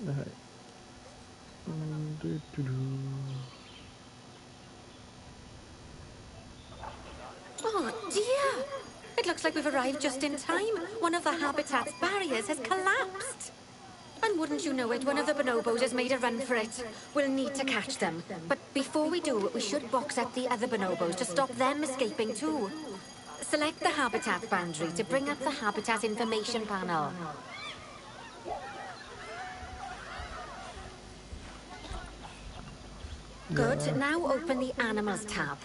A: Right.
C: Oh dear! It looks like we've arrived just in time. One of the habitat's barriers has collapsed. And wouldn't you know it, one of the bonobos has made a run for it. We'll need to catch them. But before we do, we should box up the other bonobos to stop them escaping too. Select the habitat boundary to bring up the habitat information panel. Good, now open the Animals tab.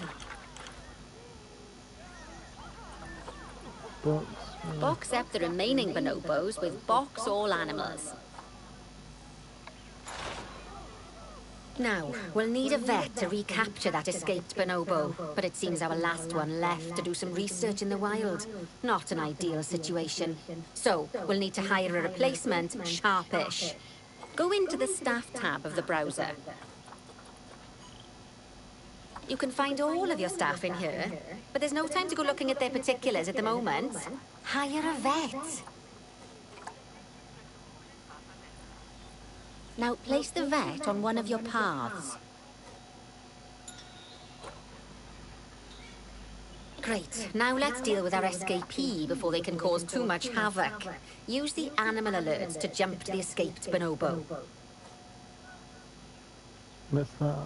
C: Box up the remaining bonobos with Box All Animals. Now, we'll need a vet to recapture that escaped bonobo, but it seems our last one left to do some research in the wild. Not an ideal situation. So, we'll need to hire a replacement, Sharpish. Go into the Staff tab of the browser. You can find all of your staff in here, but there's no time to go looking at their particulars at the moment. Hire a vet. Now, place the vet on one of your paths. Great. Now let's deal with our escapee before they can cause too much havoc. Use the animal alerts to jump to the escaped bonobo.
A: What's that?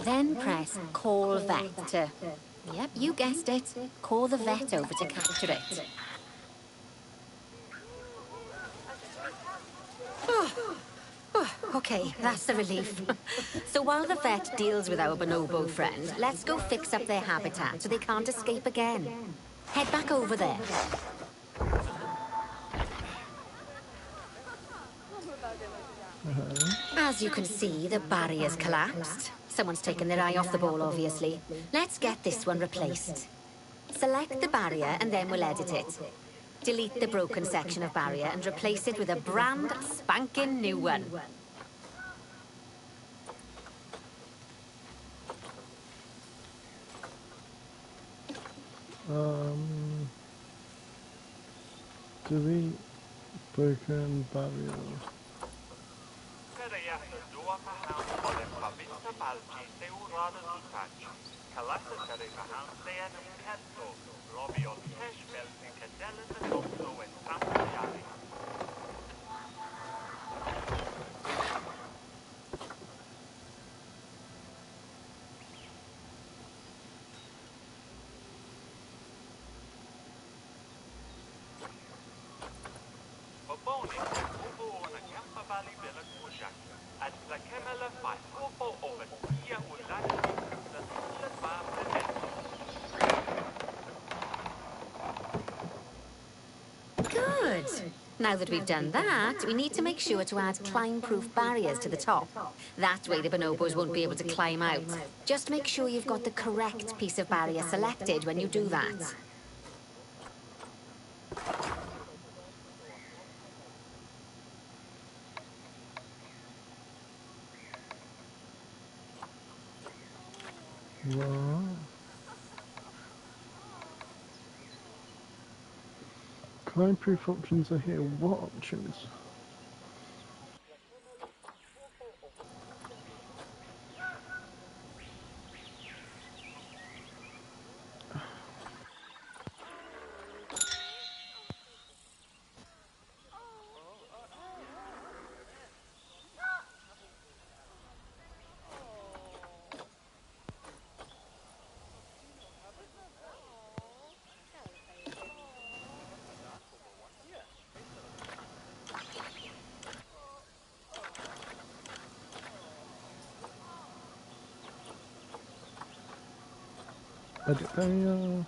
C: Then press Call Vet to... Yep, you guessed it. Call the vet over to capture it. Okay, that's the relief. So while the vet deals with our bonobo friend, let's go fix up their habitat so they can't escape again. Head back over there. As you can see, the barrier's collapsed. Someone's taken their eye off the ball, obviously. Let's get this one replaced. Select the barrier and then we'll edit it. Delete the broken section of barrier and replace it with a brand spanking new one.
A: Delete broken barrier.
C: Good. Now that we've done that, we need to make sure to add climb-proof barriers to the top. That way the bonobos won't be able to climb out. Just make sure you've got the correct piece of barrier selected when you do that.
A: Right. Climb-proof options are here. What options? Edit barrier.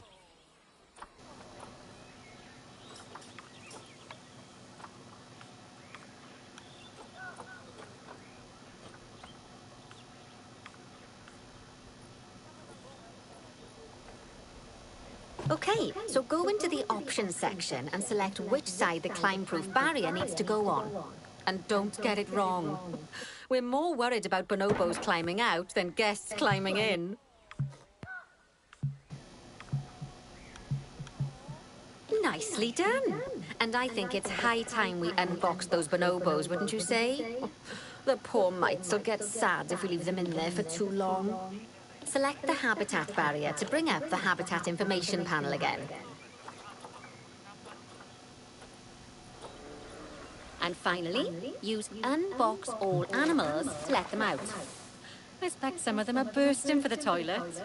C: Okay, so go into the options section and select which side the climb-proof barrier needs to go on. And don't get it wrong. We're more worried about bonobos climbing out than guests climbing in. Nicely done. And I think it's high time we unbox those bonobos, wouldn't you say? The poor mites will get sad if we leave them in there for too long. Select the habitat barrier to bring up the habitat information panel again. And finally, use unbox all animals to let them out. I expect some of them are bursting for the toilet.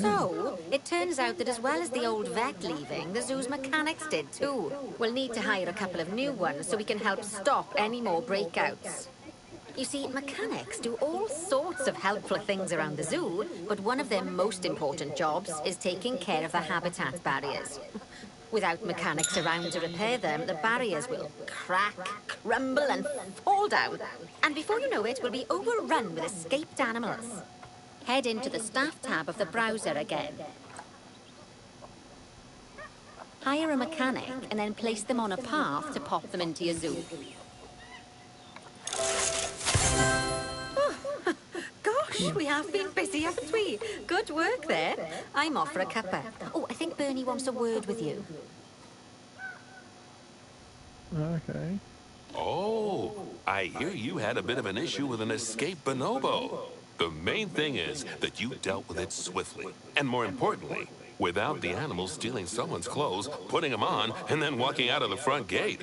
C: So, it turns out that as well as the old vet leaving, the zoo's mechanics did too. We'll need to hire a couple of new ones so we can help stop any more breakouts. You see, mechanics do all sorts of helpful things around the zoo, but one of their most important jobs is taking care of the habitat barriers. Without mechanics around to repair them, the barriers will crack, crumble, and fall down. And before you know it, we'll be overrun with escaped animals. Head into the staff tab of the browser again. Hire a mechanic and then place them on a path to pop them into your zoo. Gosh, we have been busy, haven't we? Good work there. I'm off for a cuppa. Oh, I think Bernie wants a word with you.
A: Okay.
B: Oh, I hear you had a bit of an issue with an escaped bonobo. The main thing is that you dealt with it swiftly, and more importantly, without the animal stealing someone's clothes, putting them on, and then walking out of the front gate.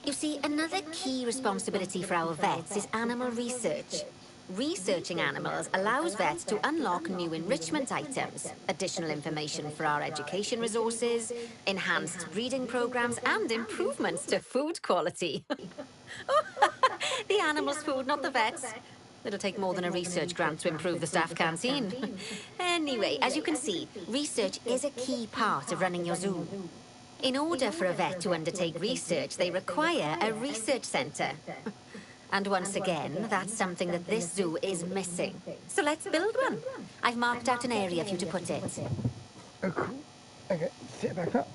C: You see, another key responsibility for our vets is animal research. Researching animals allows vets to unlock new enrichment items, additional information for our education resources, enhanced breeding programs, and improvements to food quality. The animals' food, not the vets. It'll take more than a research grant to improve the staff canteen. Anyway, as you can see, research is a key part of running your zoo. In order for a vet to undertake research, they require a research centre. And once again, that's something that this zoo is missing. So let's build one. I've marked out an area for you to put it.
A: Oh, cool. Okay, sit back up.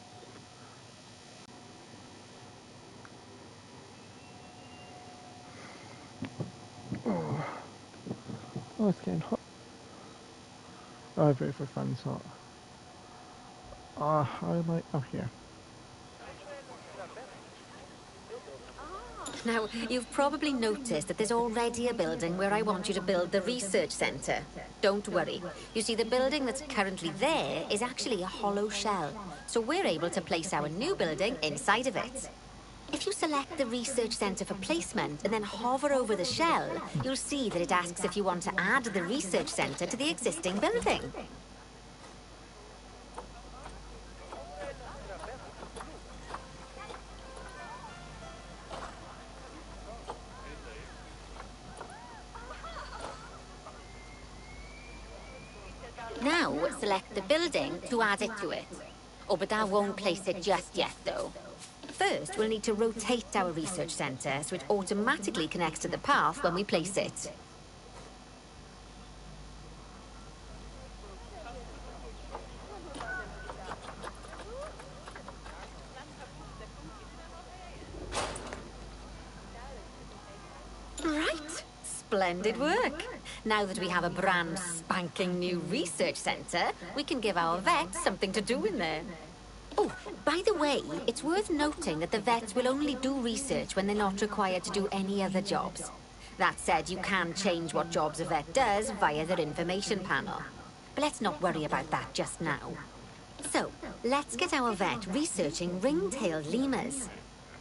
A: Oh, it's getting hot. Oh, I voted for fun's hot. I like. Oh, here.
C: Now, you've probably noticed that there's already a building where I want you to build the research centre. Don't worry. You see, the building that's currently there is actually a hollow shell. So we're able to place our new building inside of it. If you select the research centre for placement and then hover over the shell, you'll see that it asks if you want to add the research centre to the existing building. Now, select the building to add it to it. Oh, but that won't place it just yet, though. First, we'll need to rotate our research centre so it automatically connects to the path when we place it. Right. Splendid work. Now that we have a brand spanking new research centre, we can give our vets something to do in there. Oh, by the way, it's worth noting that the vets will only do research when they're not required to do any other jobs. That said, you can change what jobs a vet does via their information panel. But let's not worry about that just now. So, let's get our vet researching ring-tailed lemurs.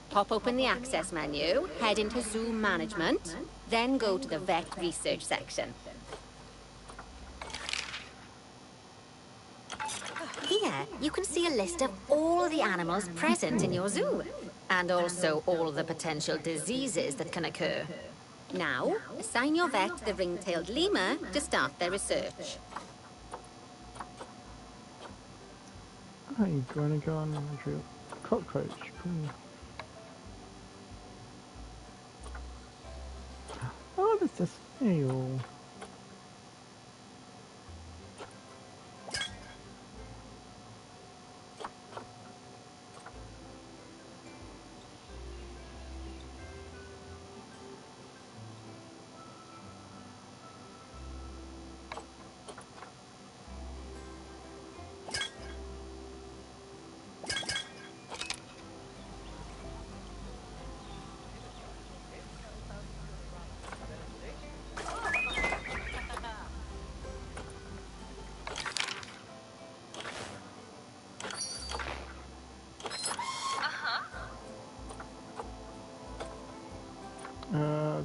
C: Pop open the access menu, head into zoo management, then go to the vet research section. Here, you can see a list of all the animals present in your zoo, and also all the potential diseases that can occur. Now, assign your vet the ring-tailed lemur to start their research.
A: I'm gonna go on a drill. Cockroach. Cool. Oh, there's a snail.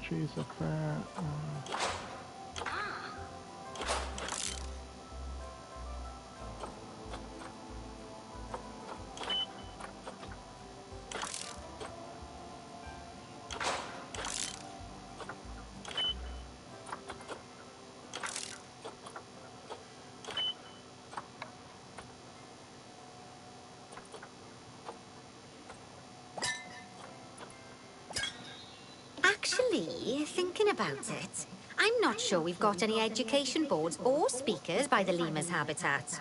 A: Choose a fat.
C: Actually, thinking about it, I'm not sure we've got any education boards or speakers by the lemur's habitat.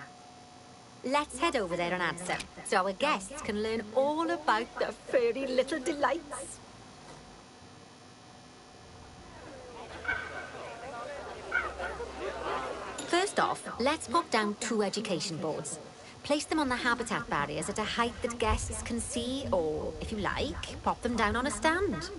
C: Let's head over there and add some, so our guests can learn all about the furry little delights. First off, let's pop down 2 education boards. Place them on the habitat barriers at a height that guests can see, or, if you like, pop them down on a stand.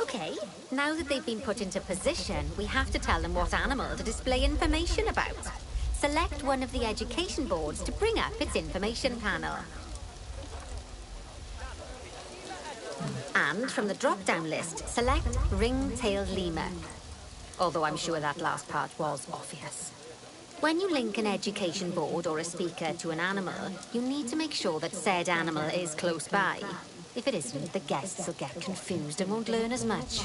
C: Okay, now that they've been put into position, we have to tell them what animal to display information about. Select one of the education boards to bring up its information panel. And from the drop-down list, select ring-tailed lemur. Although I'm sure that last part was obvious. When you link an education board or a speaker to an animal, you need to make sure that said animal is close by. If it isn't, the guests will get confused and won't learn as much.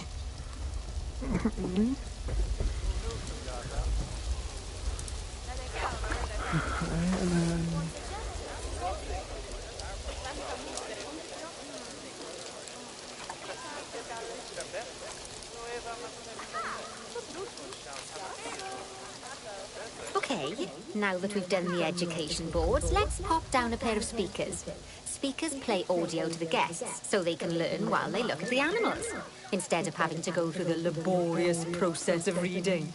C: Okay, now that we've done the education boards, let's pop down a pair of speakers. Speakers play audio to the guests, so they can learn while they look at the animals, instead of having to go through the laborious process of reading.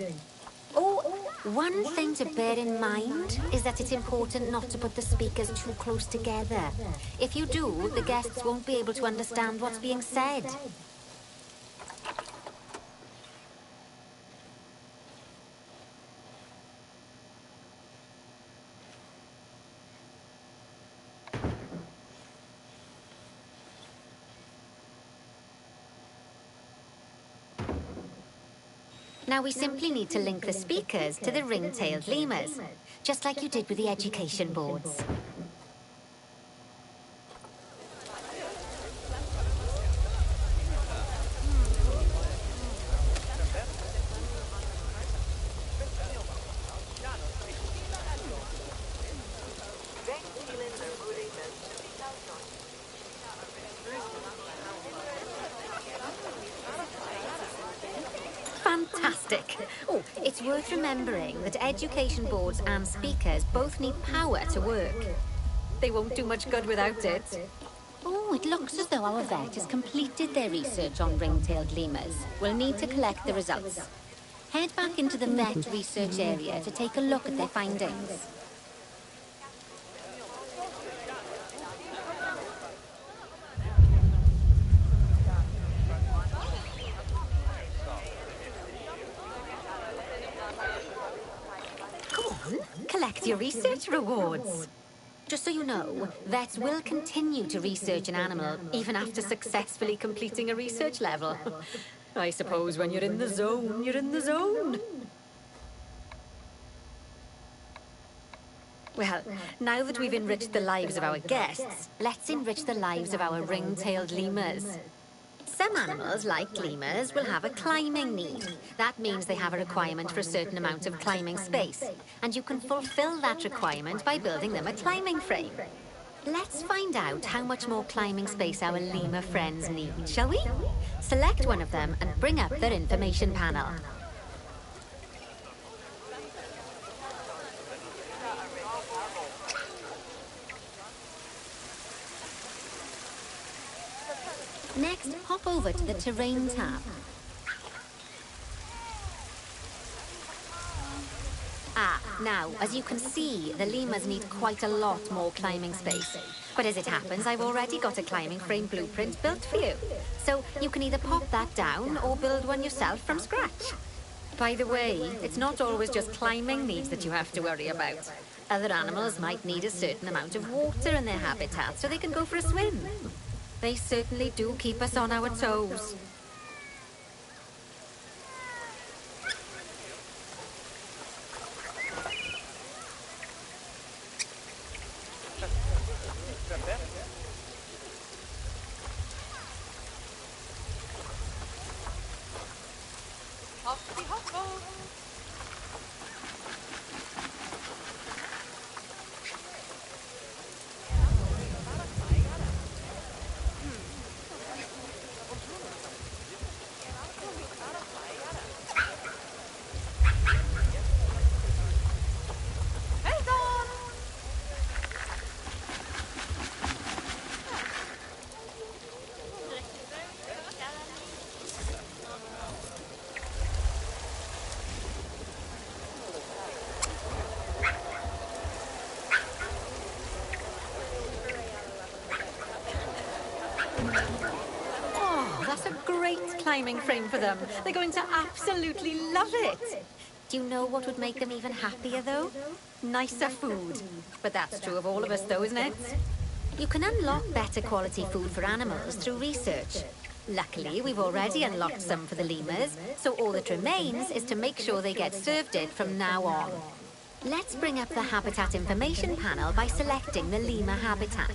C: Oh, one thing to bear in mind is that it's important not to put the speakers too close together. If you do, the guests won't be able to understand what's being said. Now we simply need to link the speakers to the ring-tailed lemurs, just like you did with the education boards. Fantastic. Oh, it's worth remembering that education boards and speakers both need power to work. They won't do much good without it. Oh, it looks as though our vet has completed their research on ring-tailed lemurs. We'll need to collect the results. Head back into the vet research area to take a look at their findings. Collect your research rewards. Just so you know, vets will continue to research an animal even after successfully completing a research level. I suppose when you're in the zone, you're in the zone. Well, now that we've enriched the lives of our guests, let's enrich the lives of our ring-tailed lemurs. Some animals, like lemurs, will have a climbing need. That means they have a requirement for a certain amount of climbing space, and you can fulfill that requirement by building them a climbing frame. Let's find out how much more climbing space our lemur friends need, shall we? Select one of them and bring up their information panel. Next, hop over to the Terrain tab. Now, as you can see, the lemurs need quite a lot more climbing space. But as it happens, I've already got a climbing frame blueprint built for you. So you can either pop that down or build one yourself from scratch. By the way, it's not always just climbing needs that you have to worry about. Other animals might need a certain amount of water in their habitat so they can go for a swim. They certainly do keep us on our toes. That's a great climbing frame for them. They're going to absolutely love it. Do you know what would make them even happier, though? Nicer food. But that's true of all of us, though, isn't it? You can unlock better quality food for animals through research. Luckily, we've already unlocked some for the lemurs, so all that remains is to make sure they get served it from now on. Let's bring up the habitat information panel by selecting the lemur habitat.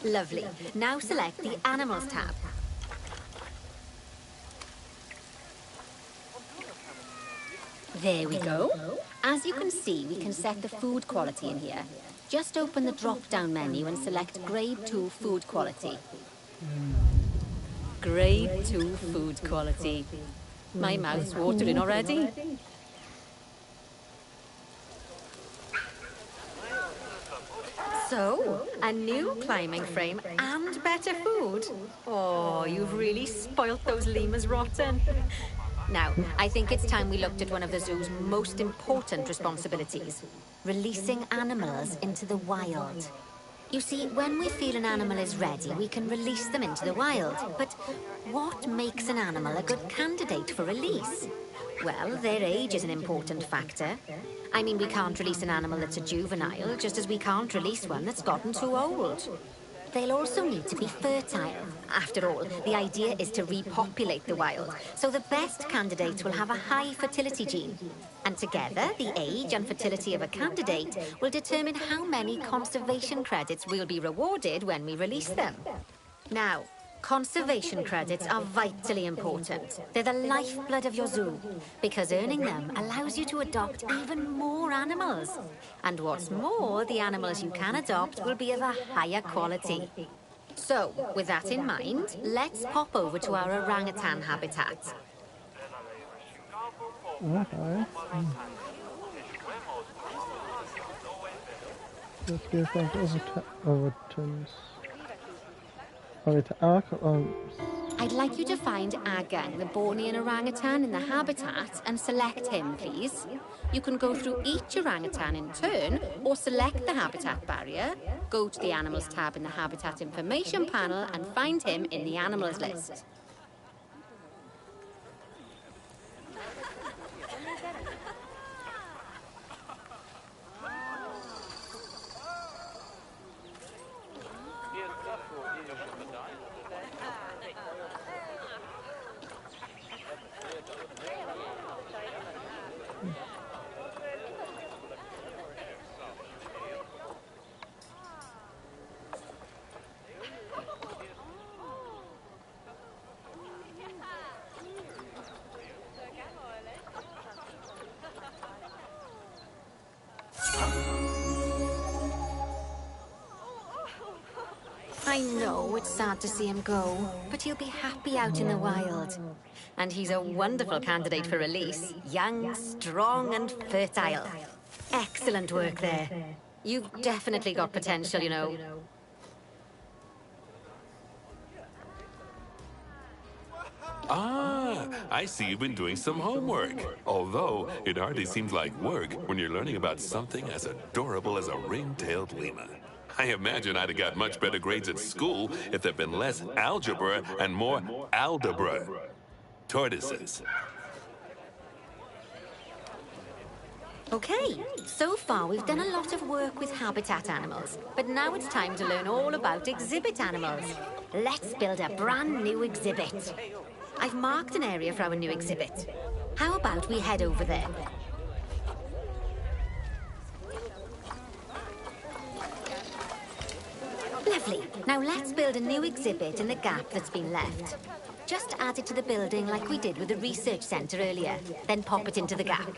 C: Lovely. Now select the Animals tab. There we go. As you can see, we can set the food quality in here. Just open the drop-down menu and select Grade 2 Food Quality. Grade 2 Food Quality. My mouth's watering already. So, a new climbing frame and better food. Oh, you've really spoilt those lemurs rotten. Now, I think it's time we looked at one of the zoo's most important responsibilities, releasing animals into the wild. You see, when we feel an animal is ready, we can release them into the wild. But what makes an animal a good candidate for release? Well, their age is an important factor. I mean, we can't release an animal that's a juvenile, just as we can't release one that's gotten too old. They'll also need to be fertile. After all, the idea is to repopulate the wild, so the best candidates will have a high fertility gene. And together, the age and fertility of a candidate will determine how many conservation credits we'll be rewarded when we release them. Now, conservation credits are vitally important. They're the lifeblood of your zoo, because earning them allows you to adopt even more animals. And what's more, the animals you can adopt will be of a higher quality. So, with that in mind, let's pop over to our orangutan habitat.
A: Okay. Let's go find overtones.
C: I'd like you to find Agang, the Bornean orangutan in the habitat, and select him, please. You can go through each orangutan in turn, or select the habitat barrier, go to the Animals tab in the Habitat Information panel, and find him in the Animals list. I know it's sad to see him go, but he'll be happy out in the wild. And he's a wonderful candidate for release. Young, strong, and fertile. Excellent work there. You've definitely got potential, you know.
B: Ah, I see you've been doing some homework. Although, it hardly seems like work when you're learning about something as adorable as a ring-tailed lemur. I imagine I'd have got much better grades at school if there'd been less algebra and more aldebra. Tortoises.
C: Okay, so far we've done a lot of work with habitat animals, but now it's time to learn all about exhibit animals. Let's build a brand new exhibit. I've marked an area for our new exhibit. How about we head over there? Lovely. Now let's build a new exhibit in the gap that's been left. Just add it to the building like we did with the research centre earlier, then pop it into the gap.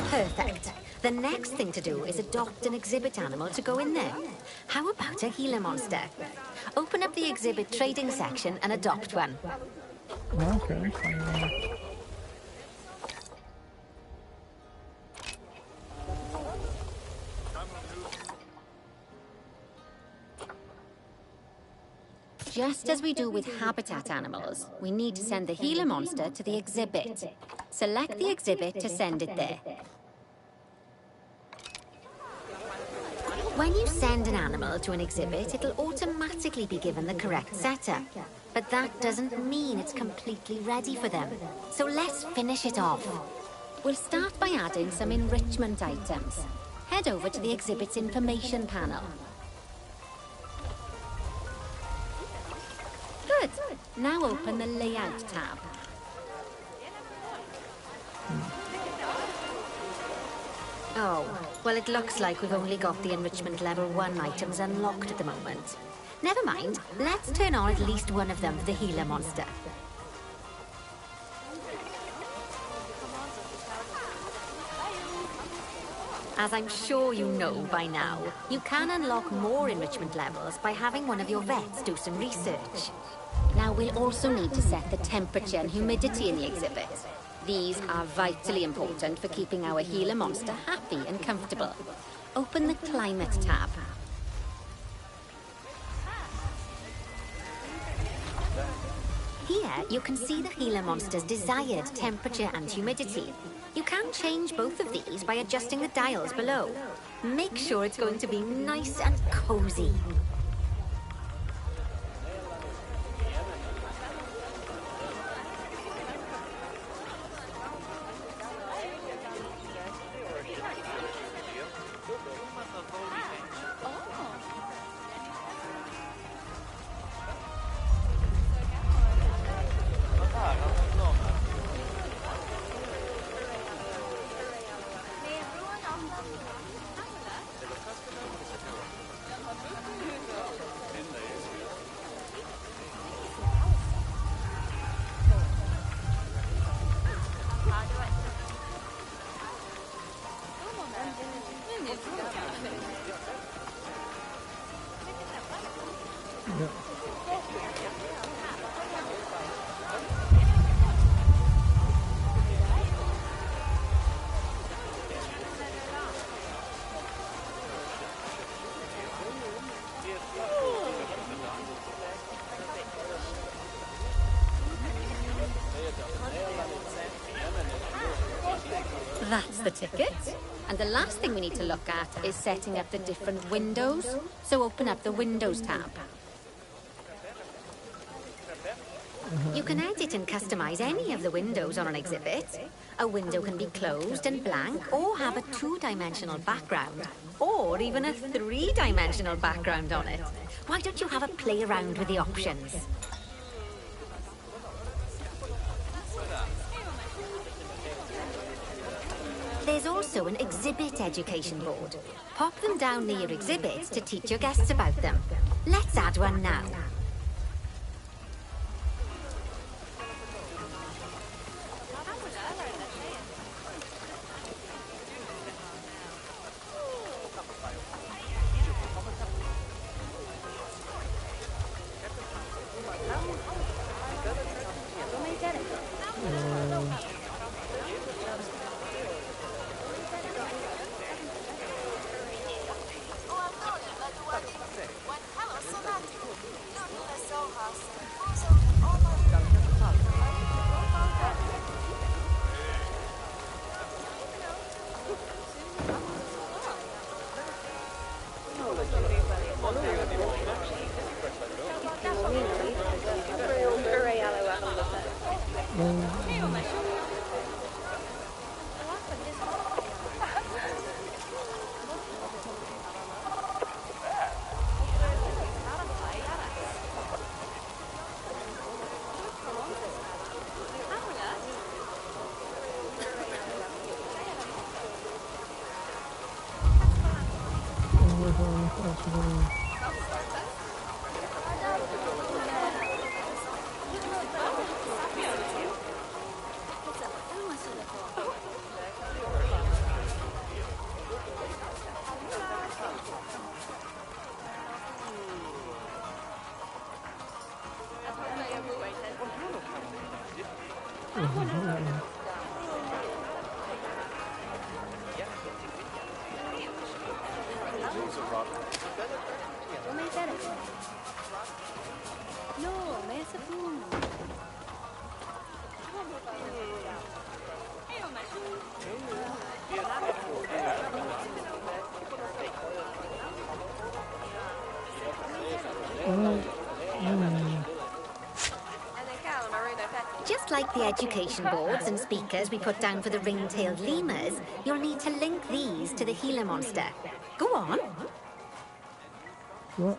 C: Perfect. The next thing to do is adopt an exhibit animal to go in there. How about a Gila monster? Open up the exhibit trading section and adopt one.
A: Okay.
C: Just as we do with habitat animals, we need to send the Gila monster to the exhibit. Select the exhibit to send it there. When you send an animal to an exhibit, it'll automatically be given the correct setup. But that doesn't mean it's completely ready for them. So let's finish it off. We'll start by adding some enrichment items. Head over to the exhibit's information panel. Good. Now open the Layout tab. Oh, well, it looks like we've only got the enrichment level 1 items unlocked at the moment. Never mind, let's turn on at least one of them for the Gila monster. As I'm sure you know by now, you can unlock more enrichment levels by having one of your vets do some research. Now we'll also need to set the temperature and humidity in the exhibit. These are vitally important for keeping our Gila monster happy and comfortable. Open the Climate tab. Here, you can see the Gila monster's desired temperature and humidity. You can change both of these by adjusting the dials below. Make sure it's going to be nice and cozy. the ticket. And the last thing we need to look at is setting up the different windows. So open up the Windows tab. You can edit and customize any of the windows on an exhibit. A window can be closed and blank, or have a two-dimensional background, or even a three-dimensional background on it. Why don't you have a play around with the options? There's also an exhibit education board. Pop them down near your exhibits to teach your guests about them. Let's add one now. Just like the education boards and speakers we put down for the ring-tailed lemurs, you'll need to link these to the Gila monster. Go on.
A: What?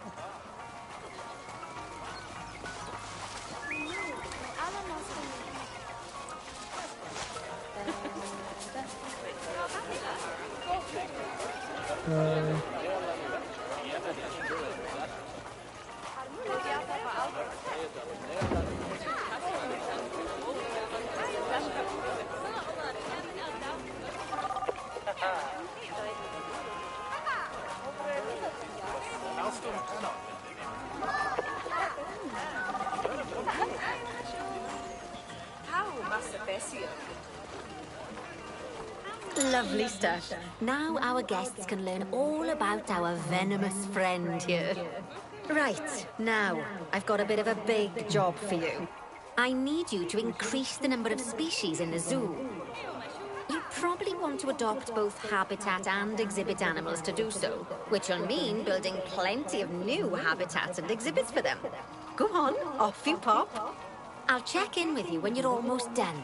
C: Lovely stuff. Now our guests can learn all about our venomous friend here. Right, now, I've got a bit of a big job for you. I need you to increase the number of species in the zoo. You probably want to adopt both habitat and exhibit animals to do so, which will mean building plenty of new habitats and exhibits for them. Go on, off you pop. I'll check in with you when you're almost done.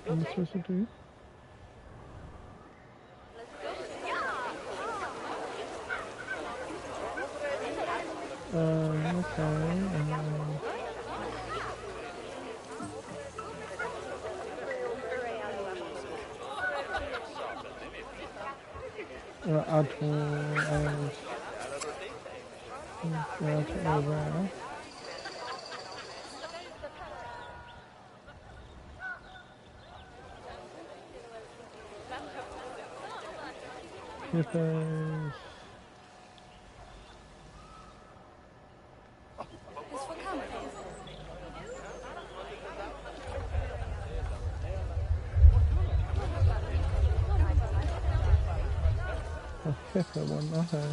C: What am I supposed to do? Okay.
A: Add more ales. Add all there. Hippos. A hippo one, okay.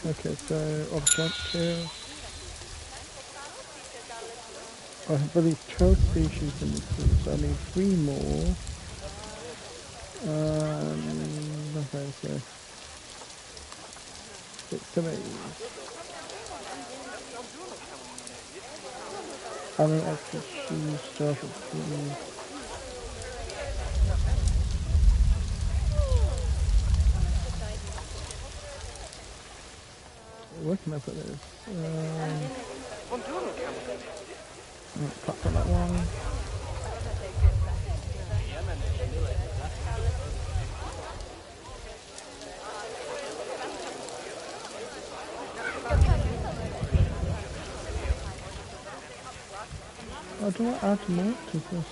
A: Okay, so objective. I believe 12 species in this group, so I need 3 more. Okay, so 6 of these. I don't actually choose stuff. Where can I put this? Apart from that one. How do I add more to this?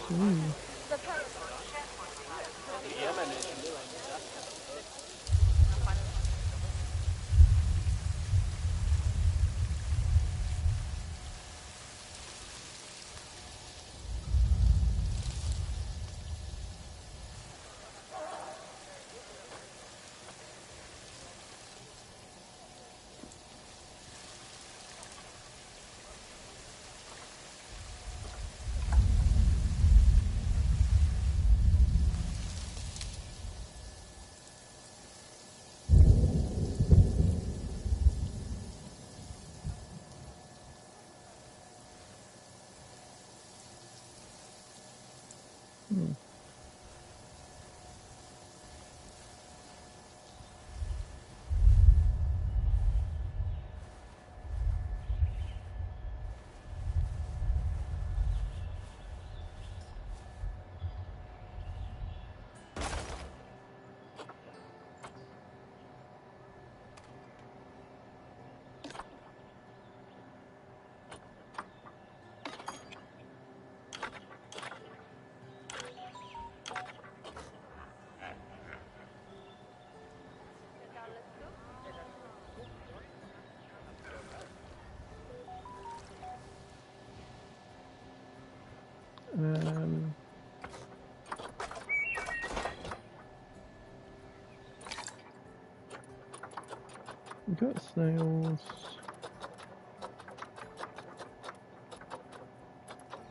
A: We got snails.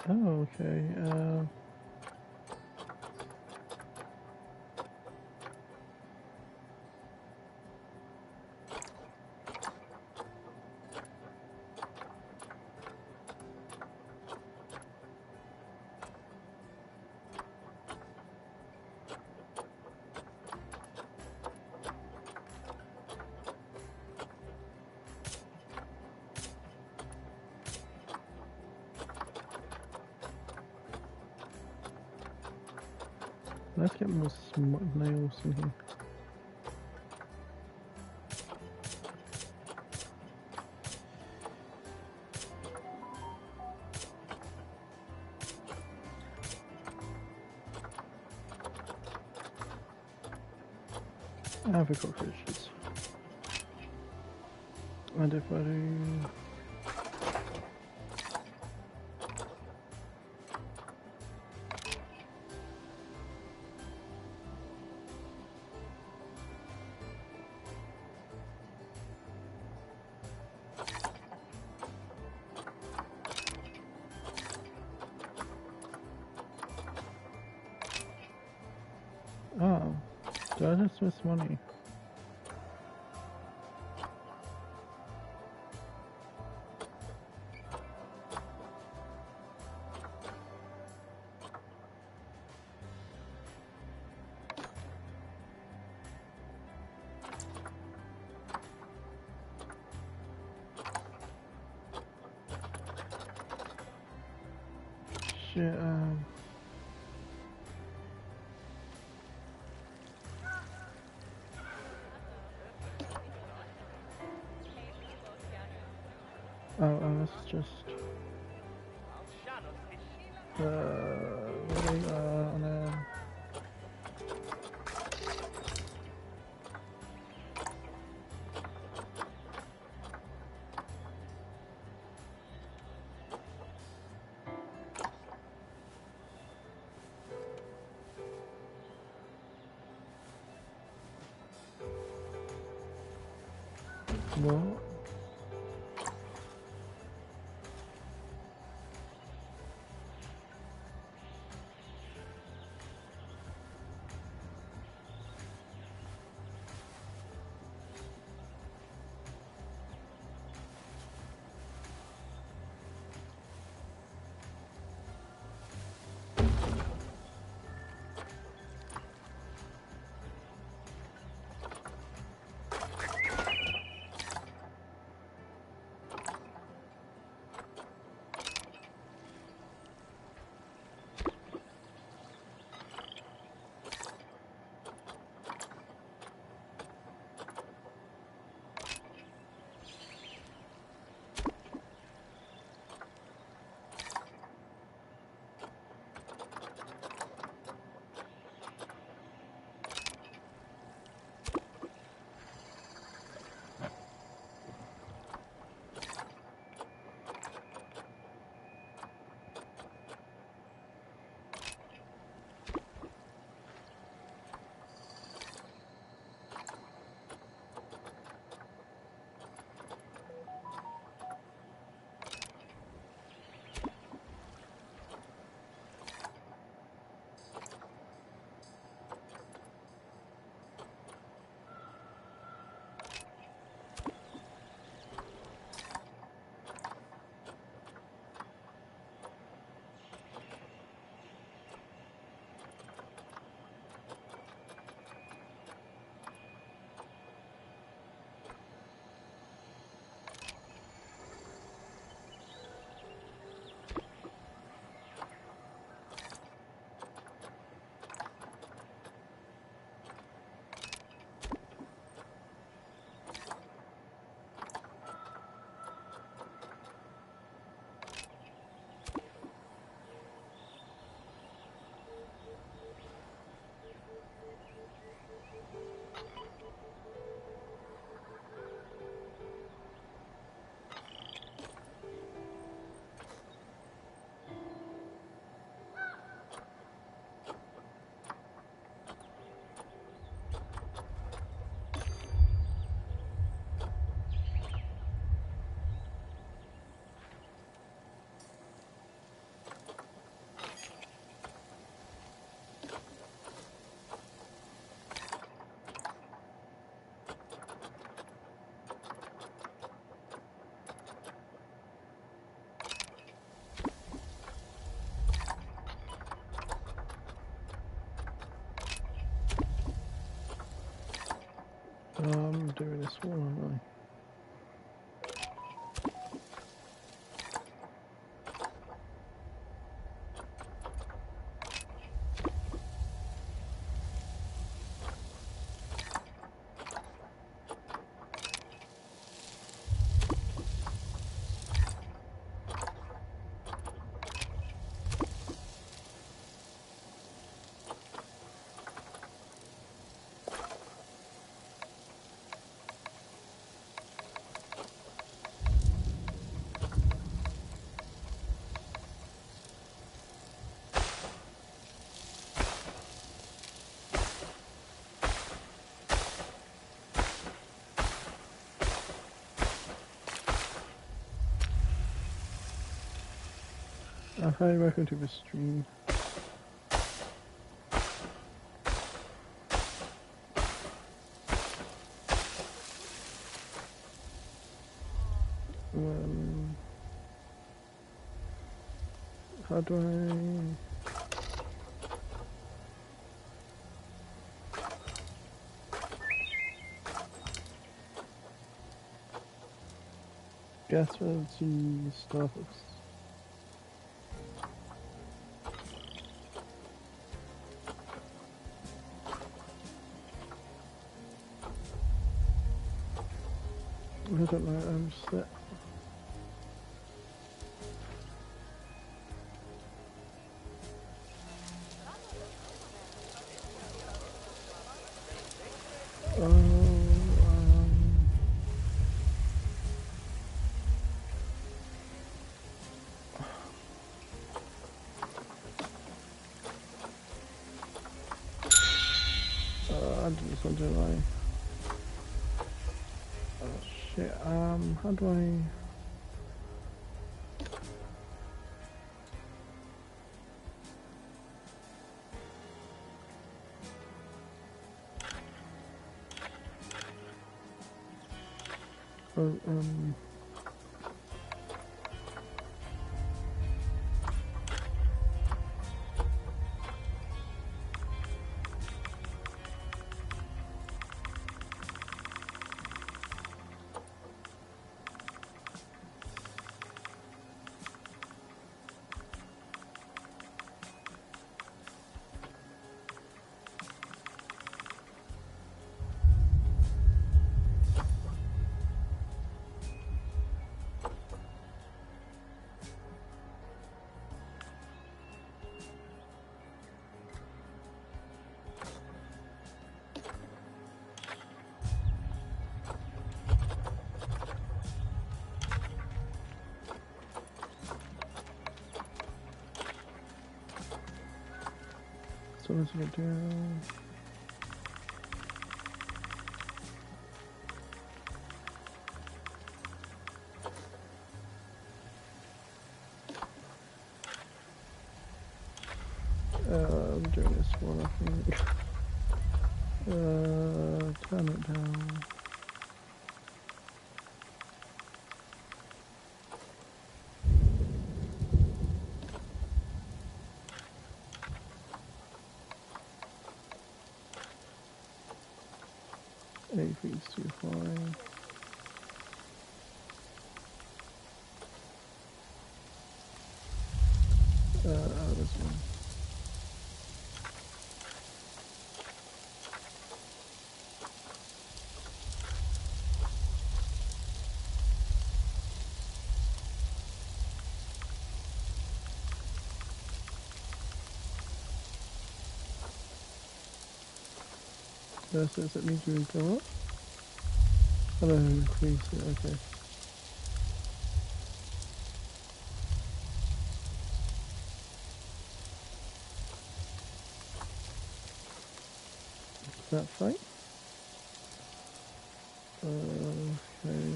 A: Oh, okay. Let's get more nails in here. Have a cockroaches. And if I do... Did I just miss money? Shit, let's just really, no. What? I'm doing this one, aren't I? Hi, welcome to the stream. How do I... Gas relative Starbucks. I don't know, I'm set. I did this one, didn't I? Oh shit, how do I... Oh, so what's it do? I'm doing this one, I think. Turn it down. Eight feet's too high. This one. So does it need to go up? Oh no, increase it, okay. Is that fine? Okay.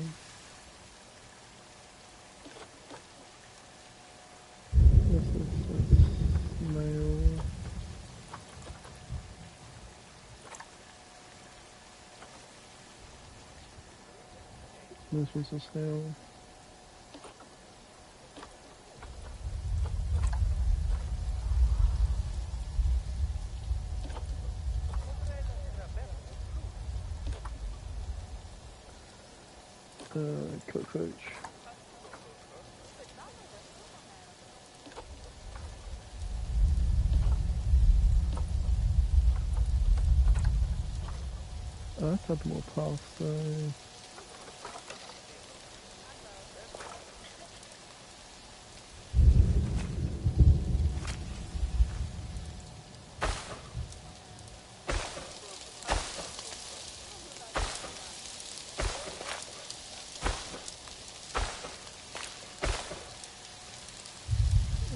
A: This is male. This was a snail. Cockroach. I've had more paths, so...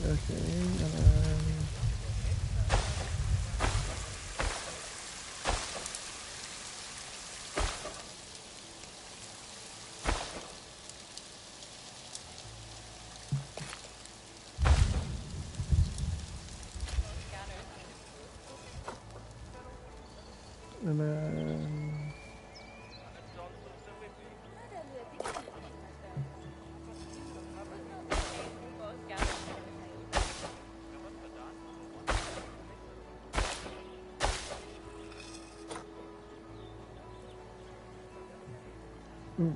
A: Okay, and then... And then... Mm.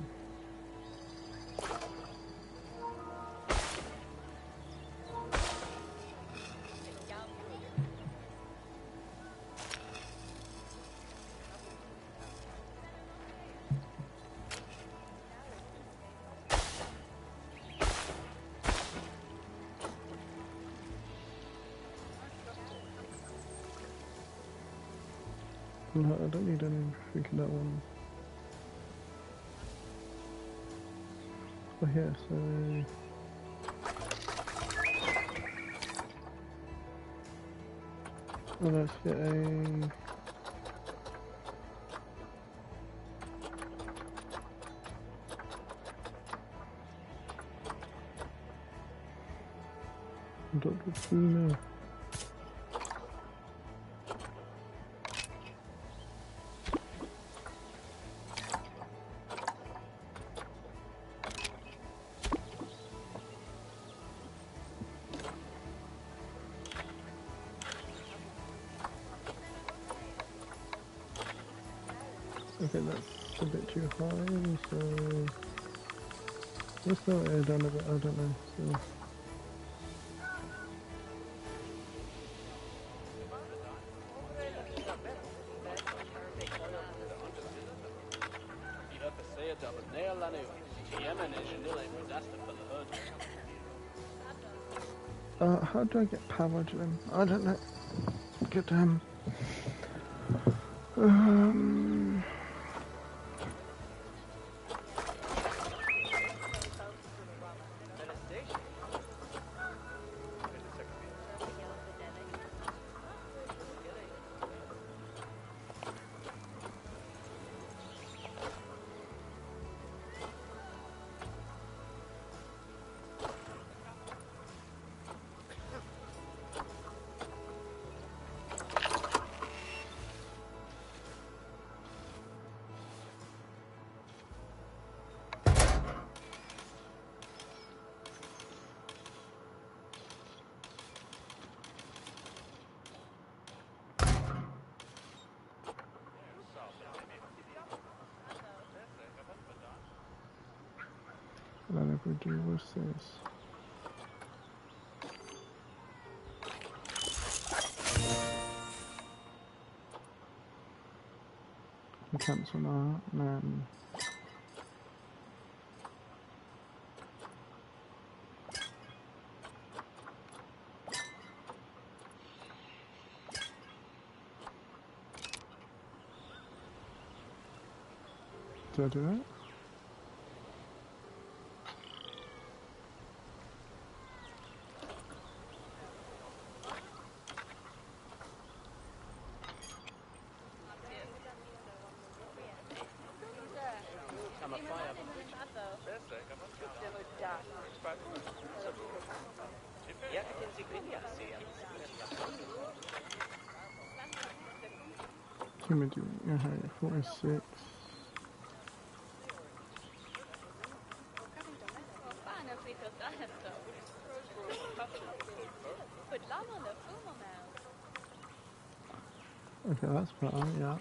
A: No, I don't need anything in that one. Oh yeah, so let's get a Dr. Puna. Okay, that's a bit too high, so let's slow it down a bit, I don't know. So how do I get power to them? I don't know. Get them. What I never do, what's this? Cancel that, and then did I do that? Humidity, okay, 46. Okay, that's better, yeah.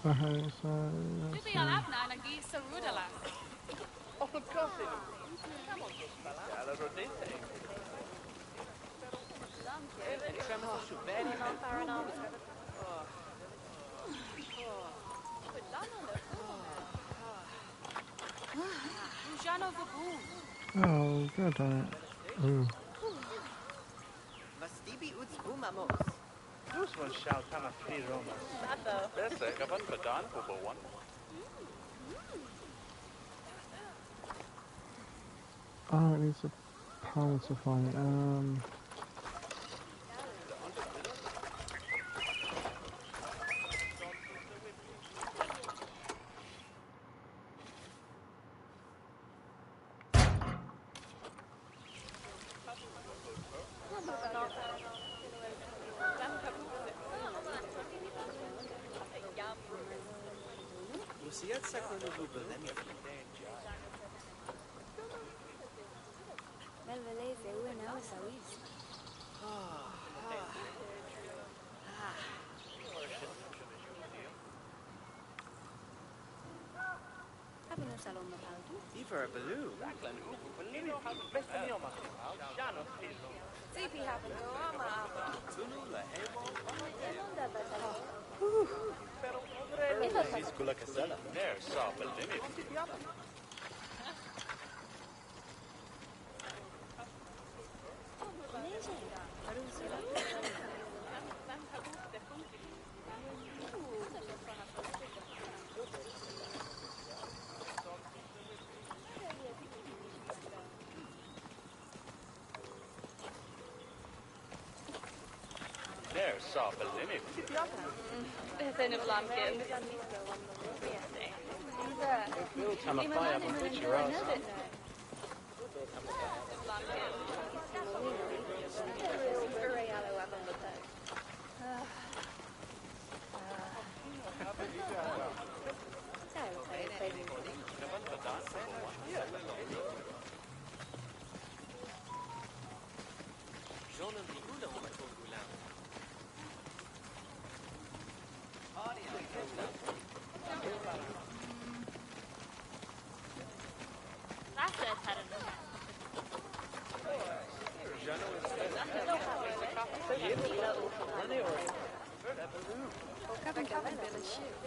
A: Okay, so oh, god damn it. Ooh.
D: Mastibi uts bumamos.
E: Dus one shout aan het vier Romas. Dat is ik wat gedaan voor bewan.
A: Oh, it needs a power to fight.
D: Lucia sacou no Google, né, minha filha? Eva Baloo.
E: There, saw the limit. There, saw the limit. I'm a fire up and pitch your ass. I think it's fine this one.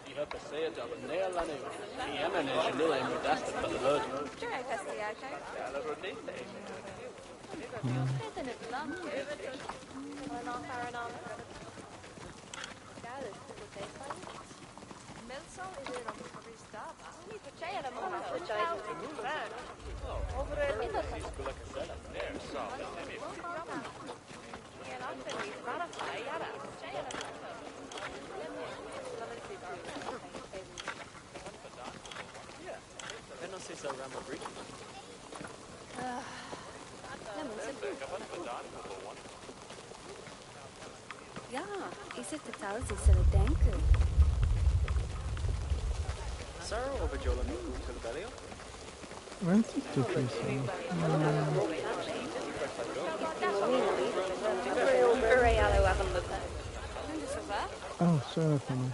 E: Die har passerat över Nederland i Yemen är ju nu en modest för det.
F: Ja, ich sitte tausend så det tänker.
D: Sarah over Jola to the belly.
A: When's this difference? Oh, sorry for me.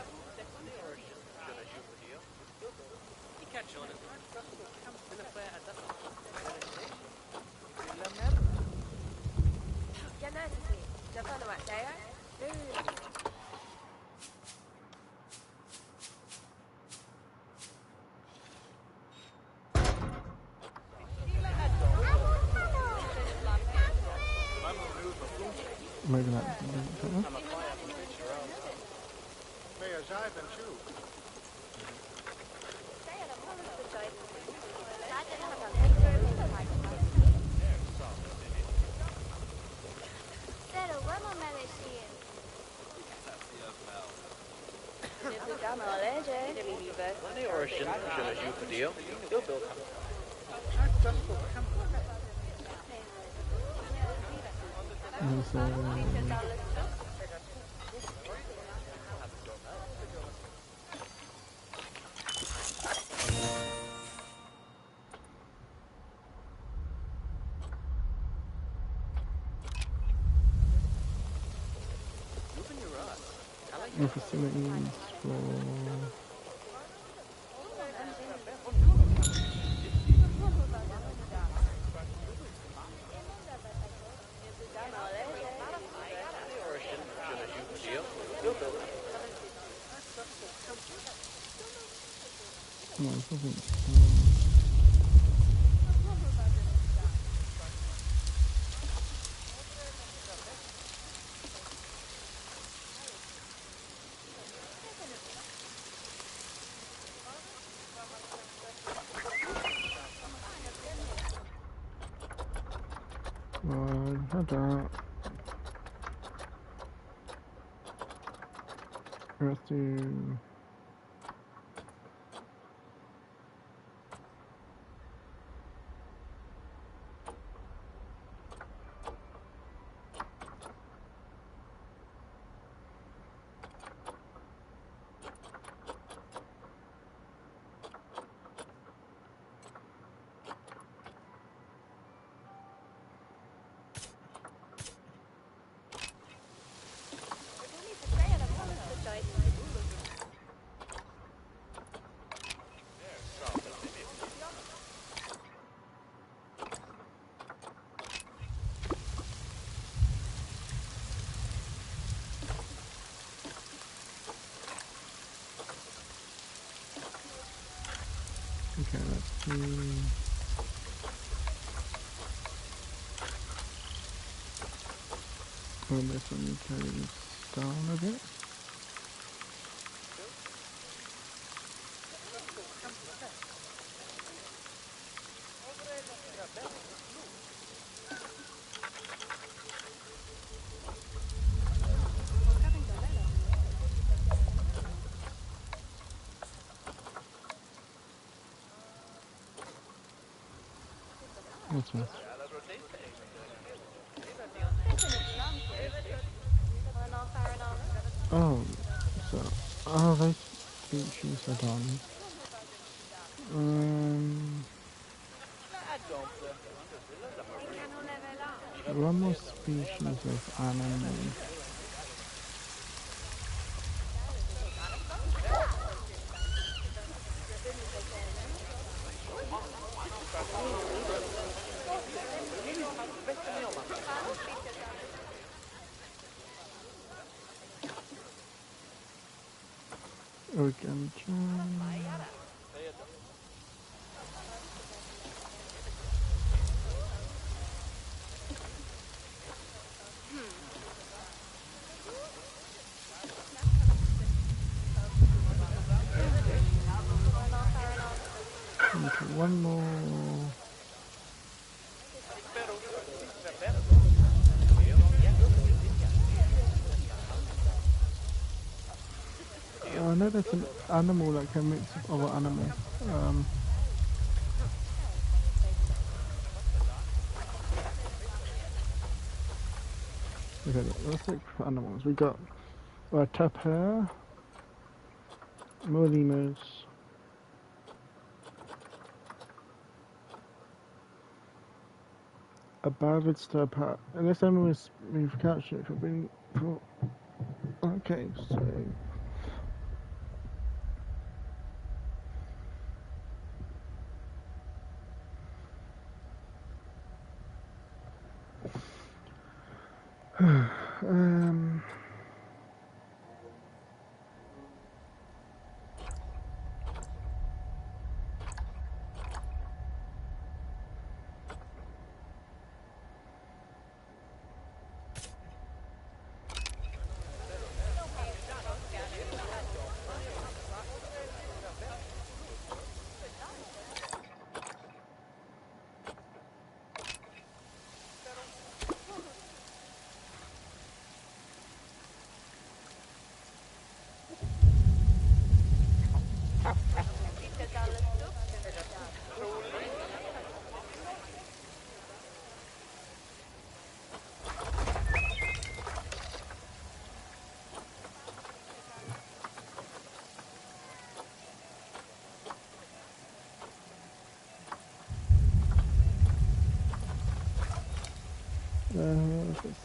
A: Maybe not. No facilities for... No, something. Had that. Let's do... Okay, let's do... Well, this one needs to carry this down a bit. What's that? Oh, so... Oh, those species are done. One more species of animal. Organ I know there's an animal that can mix with other animals. Okay, let's look for animals. We got tapir, lemurs, a Barvid starpat. Unless we've captured it for being. Okay, so. um.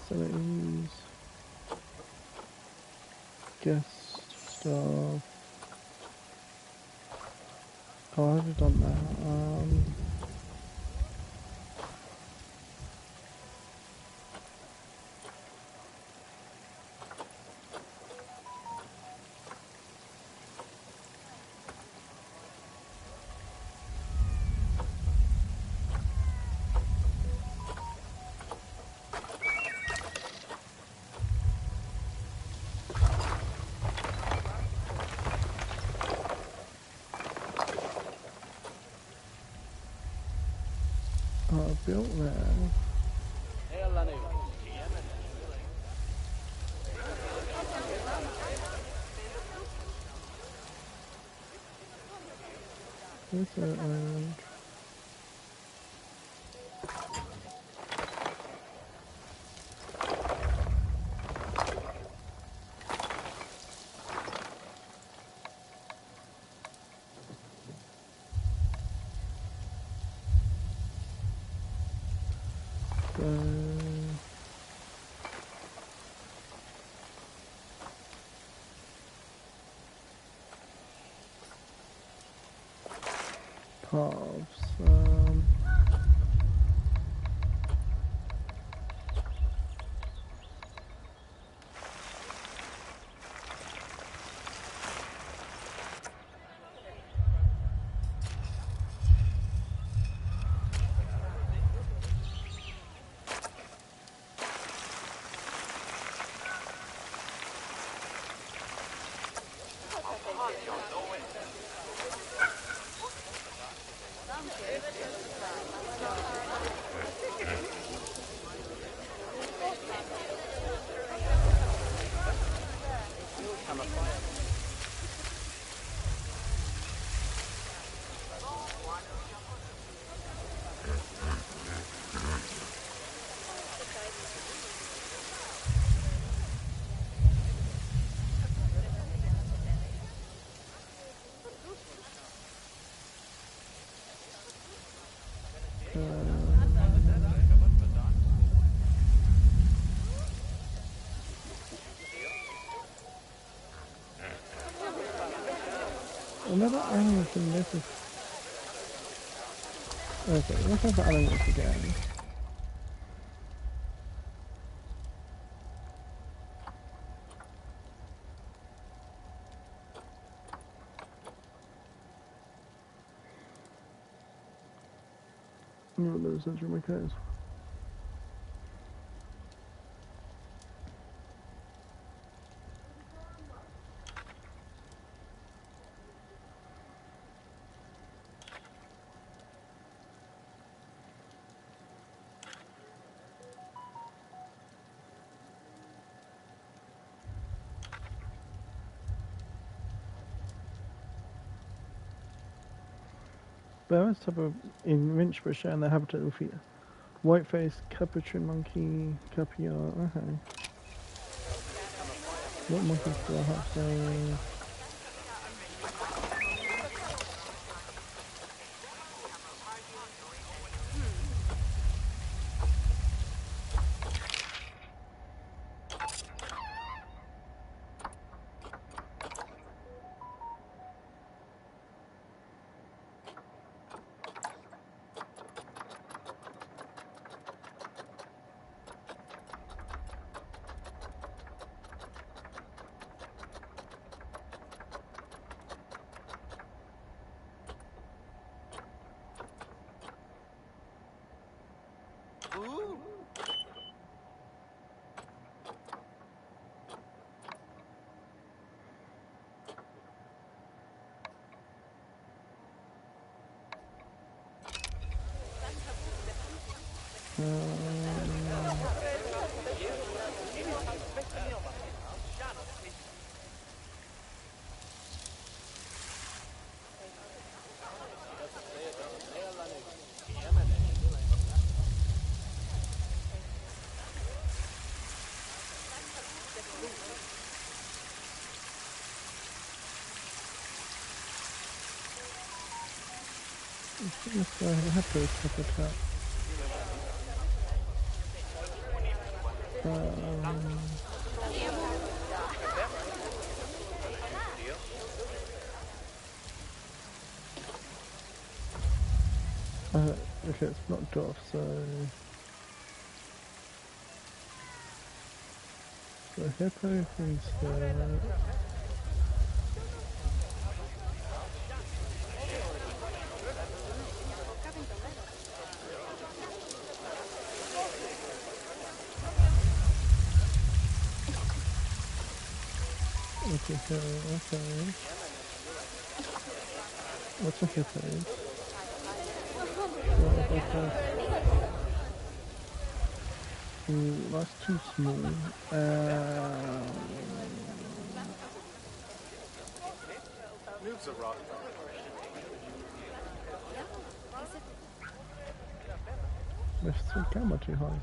A: Facilities, guest staff. Oh, I haven't done that. Built there. This paths. Another animal can live with. Okay, let's have the animals again. No, there's essentially my case. Bears type of in Winchburg share in their habitat with feet. Whiteface, capuchin monkey, capia. Okay. What monkeys do I have there? Yes, I have to habitat. Okay, it's blocked off, so the hippo thing's there. Okay. What's a hippo? What about that? That's too small.
E: Moves a rock.
A: There's still camera too high.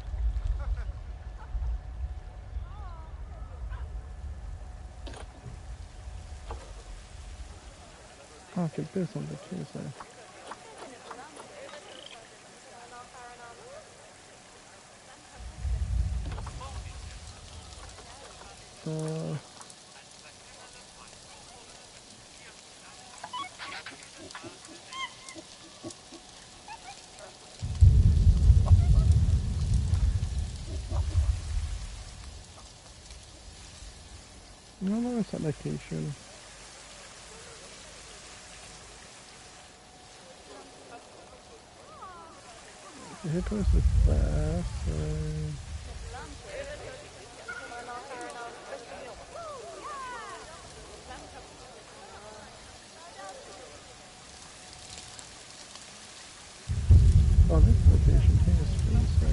A: Oh, I could do something too, so. No, it's that location. The hippos are there, so. Oh, this location here is free, so.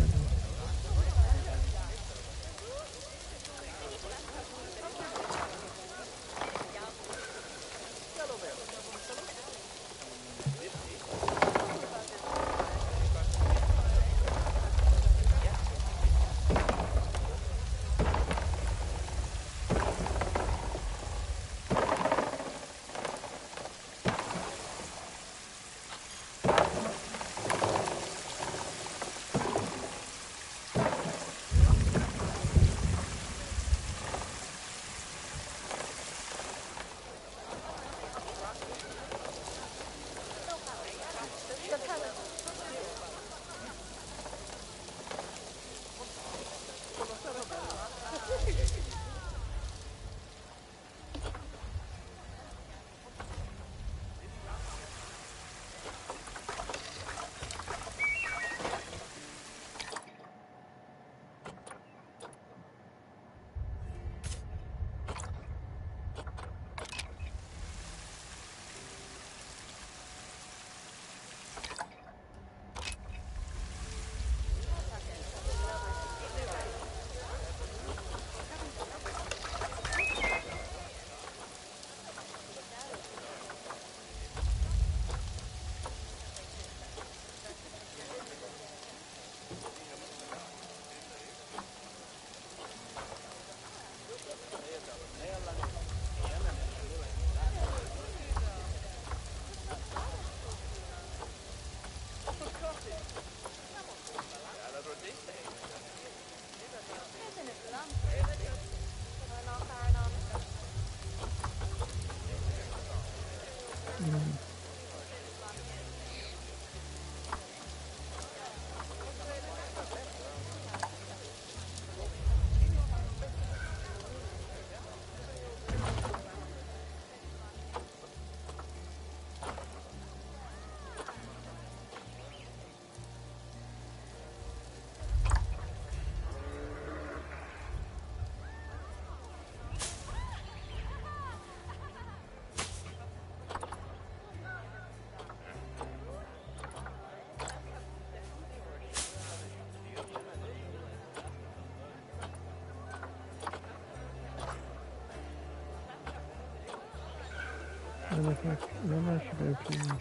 A: Then I should open.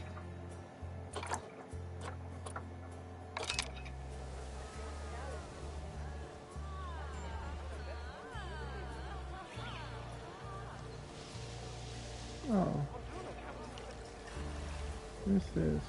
A: Oh. This is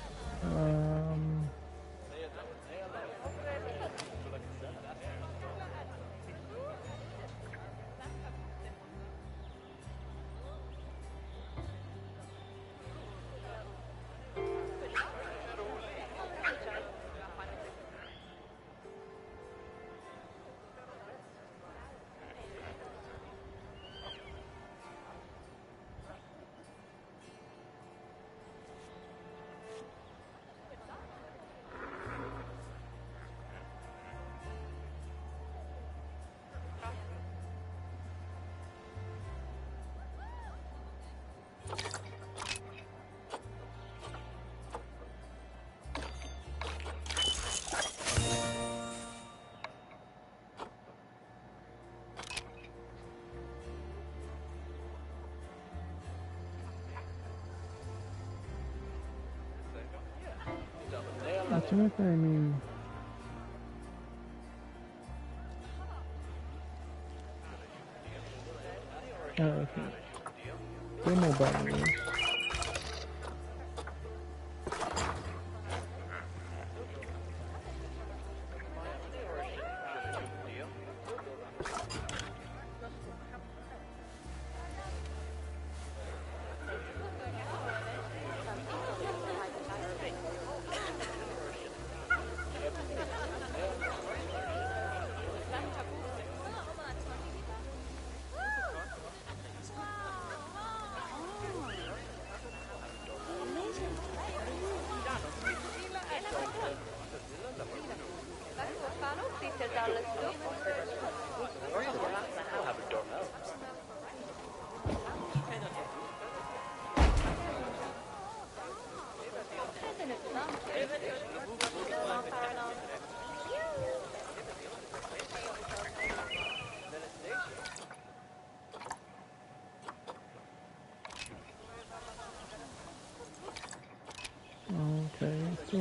A: I don't know if I mean. Oh, okay. There more batteries. Okay, so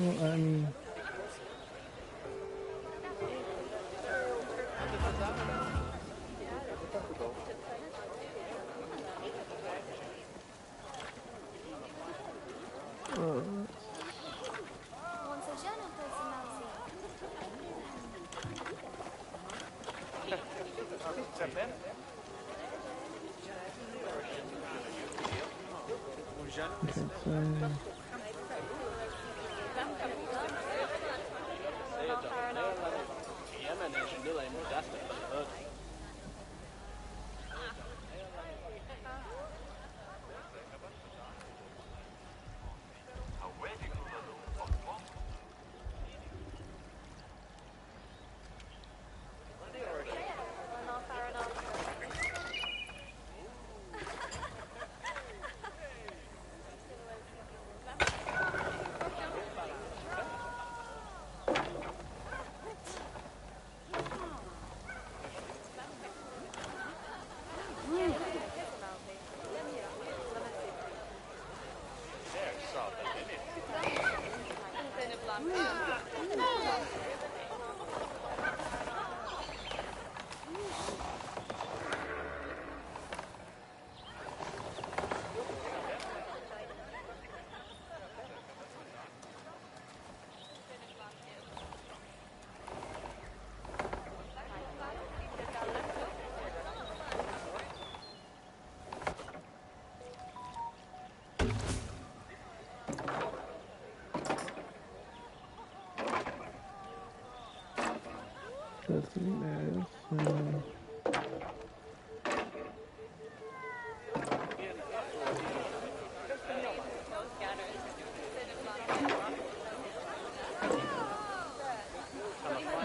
A: the thing is,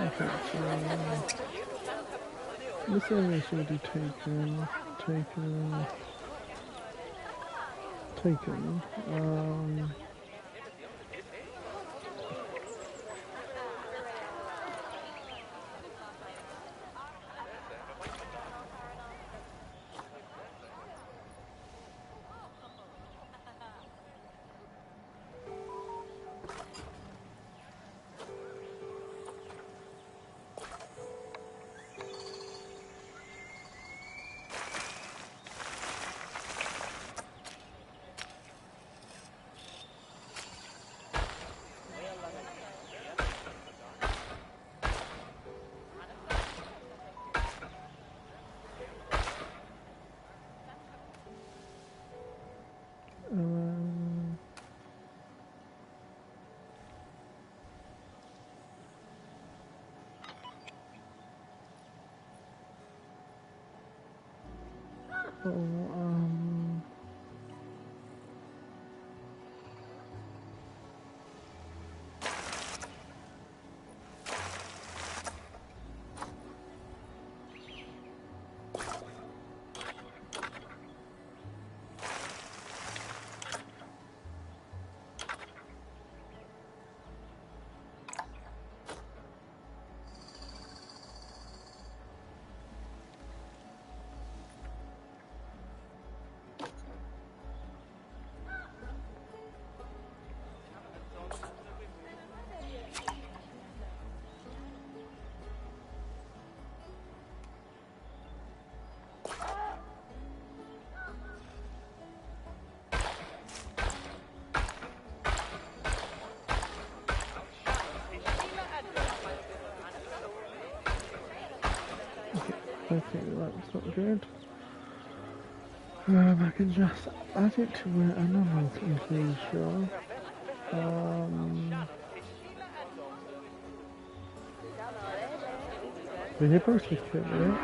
A: okay, so this area is already taken. Oh, okay, that's not good. I can just add it to where animals is the show. The hippos just fit it.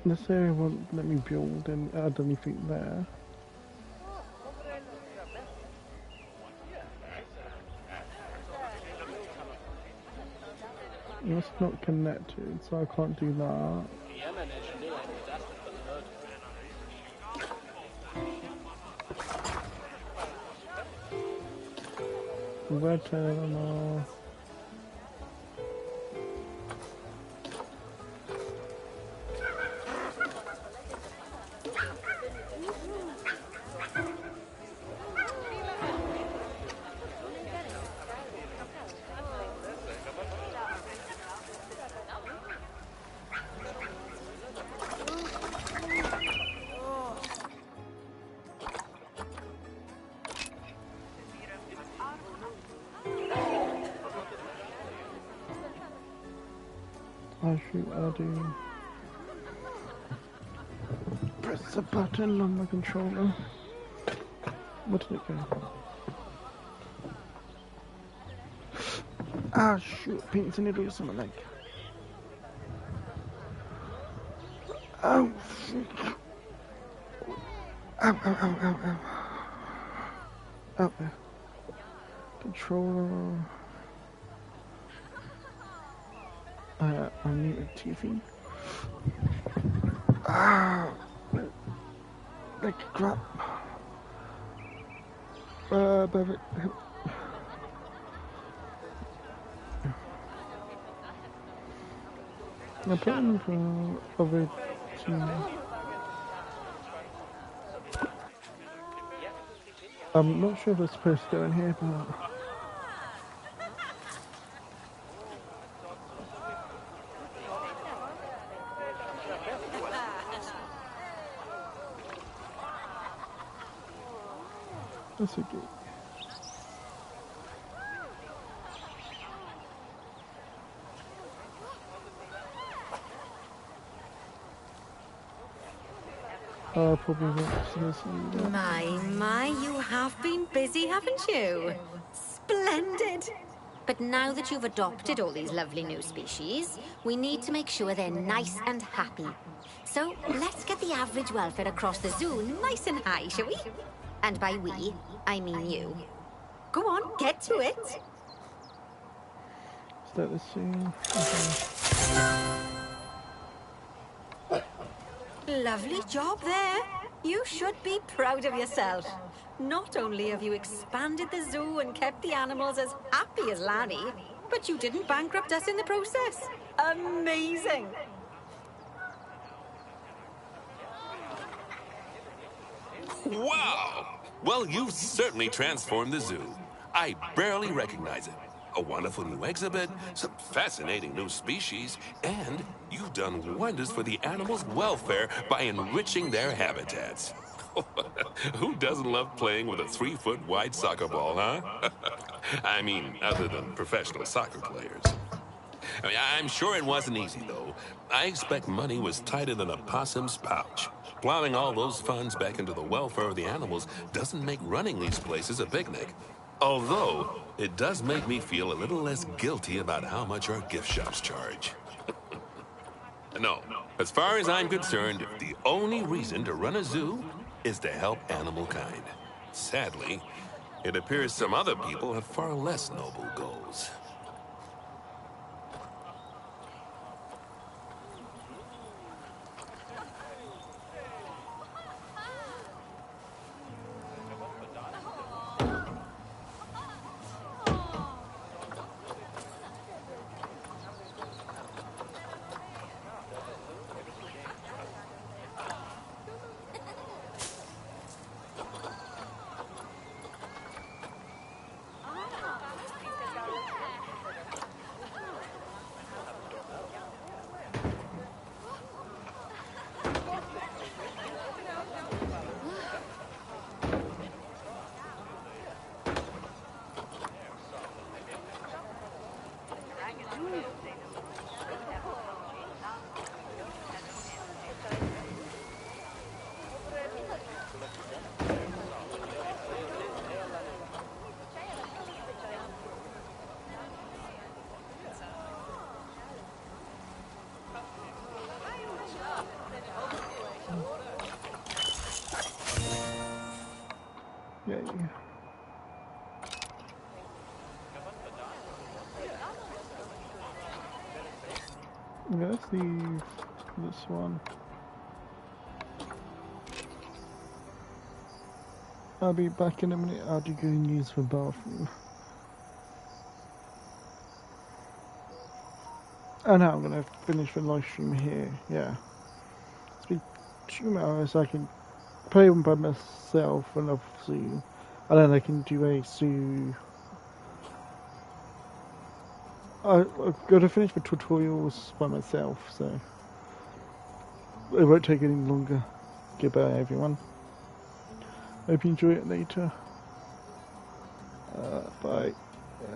A: Let's say I won't let me build and add anything there. It's not connected, so I can't do that. Red terminal. I should adding. Press the button on the controller. What did it go? Ah shoot, pins and needles on my leg. Oh shit. Ow, ow, ow, ow, ow. Out there. Controller. Unmuted TV. Ah, like crap. But I'm putting over to. I'm not sure if it's supposed to go in here, but. That's okay. Probably won't see that.
C: My, you have been busy, haven't you? Splendid! But now that you've adopted all these lovely new species, we need to make sure they're nice and happy. So let's get the average welfare across the zoo nice and high, shall we? And by we, I mean you. Go on, get to it.
A: Start the scene. Okay.
C: Lovely job there. You should be proud of yourself. Not only have you expanded the zoo and kept the animals as happy as Lanny, but you didn't bankrupt us in the process. Amazing.
B: Wow! Well, you've certainly transformed the zoo. I barely recognize it. A wonderful new exhibit, some fascinating new species, and you've done wonders for the animals' welfare by enriching their habitats. Who doesn't love playing with a 3-foot wide soccer ball, huh? I mean, other than professional soccer players. I'm sure it wasn't easy, though. I expect money was tighter than a possum's pouch. Plowing all those funds back into the welfare of the animals doesn't make running these places a picnic. Although, it does make me feel a little less guilty about how much our gift shops charge. No, as far as I'm concerned, the only reason to run a zoo is to help animal kind. Sadly, it appears some other people have far less noble goals.
A: Yay. Yeah, let's leave this one. I'll be back in a minute. I'll do go and use the bathroom. Oh no, I'm gonna finish the live stream here. Yeah, it's been 2 hours. I can play one by myself and obviously, and then I can do a zoo. I've got to finish the tutorials by myself, so it won't take any longer. Goodbye, everyone. Hope you enjoy it later. Bye.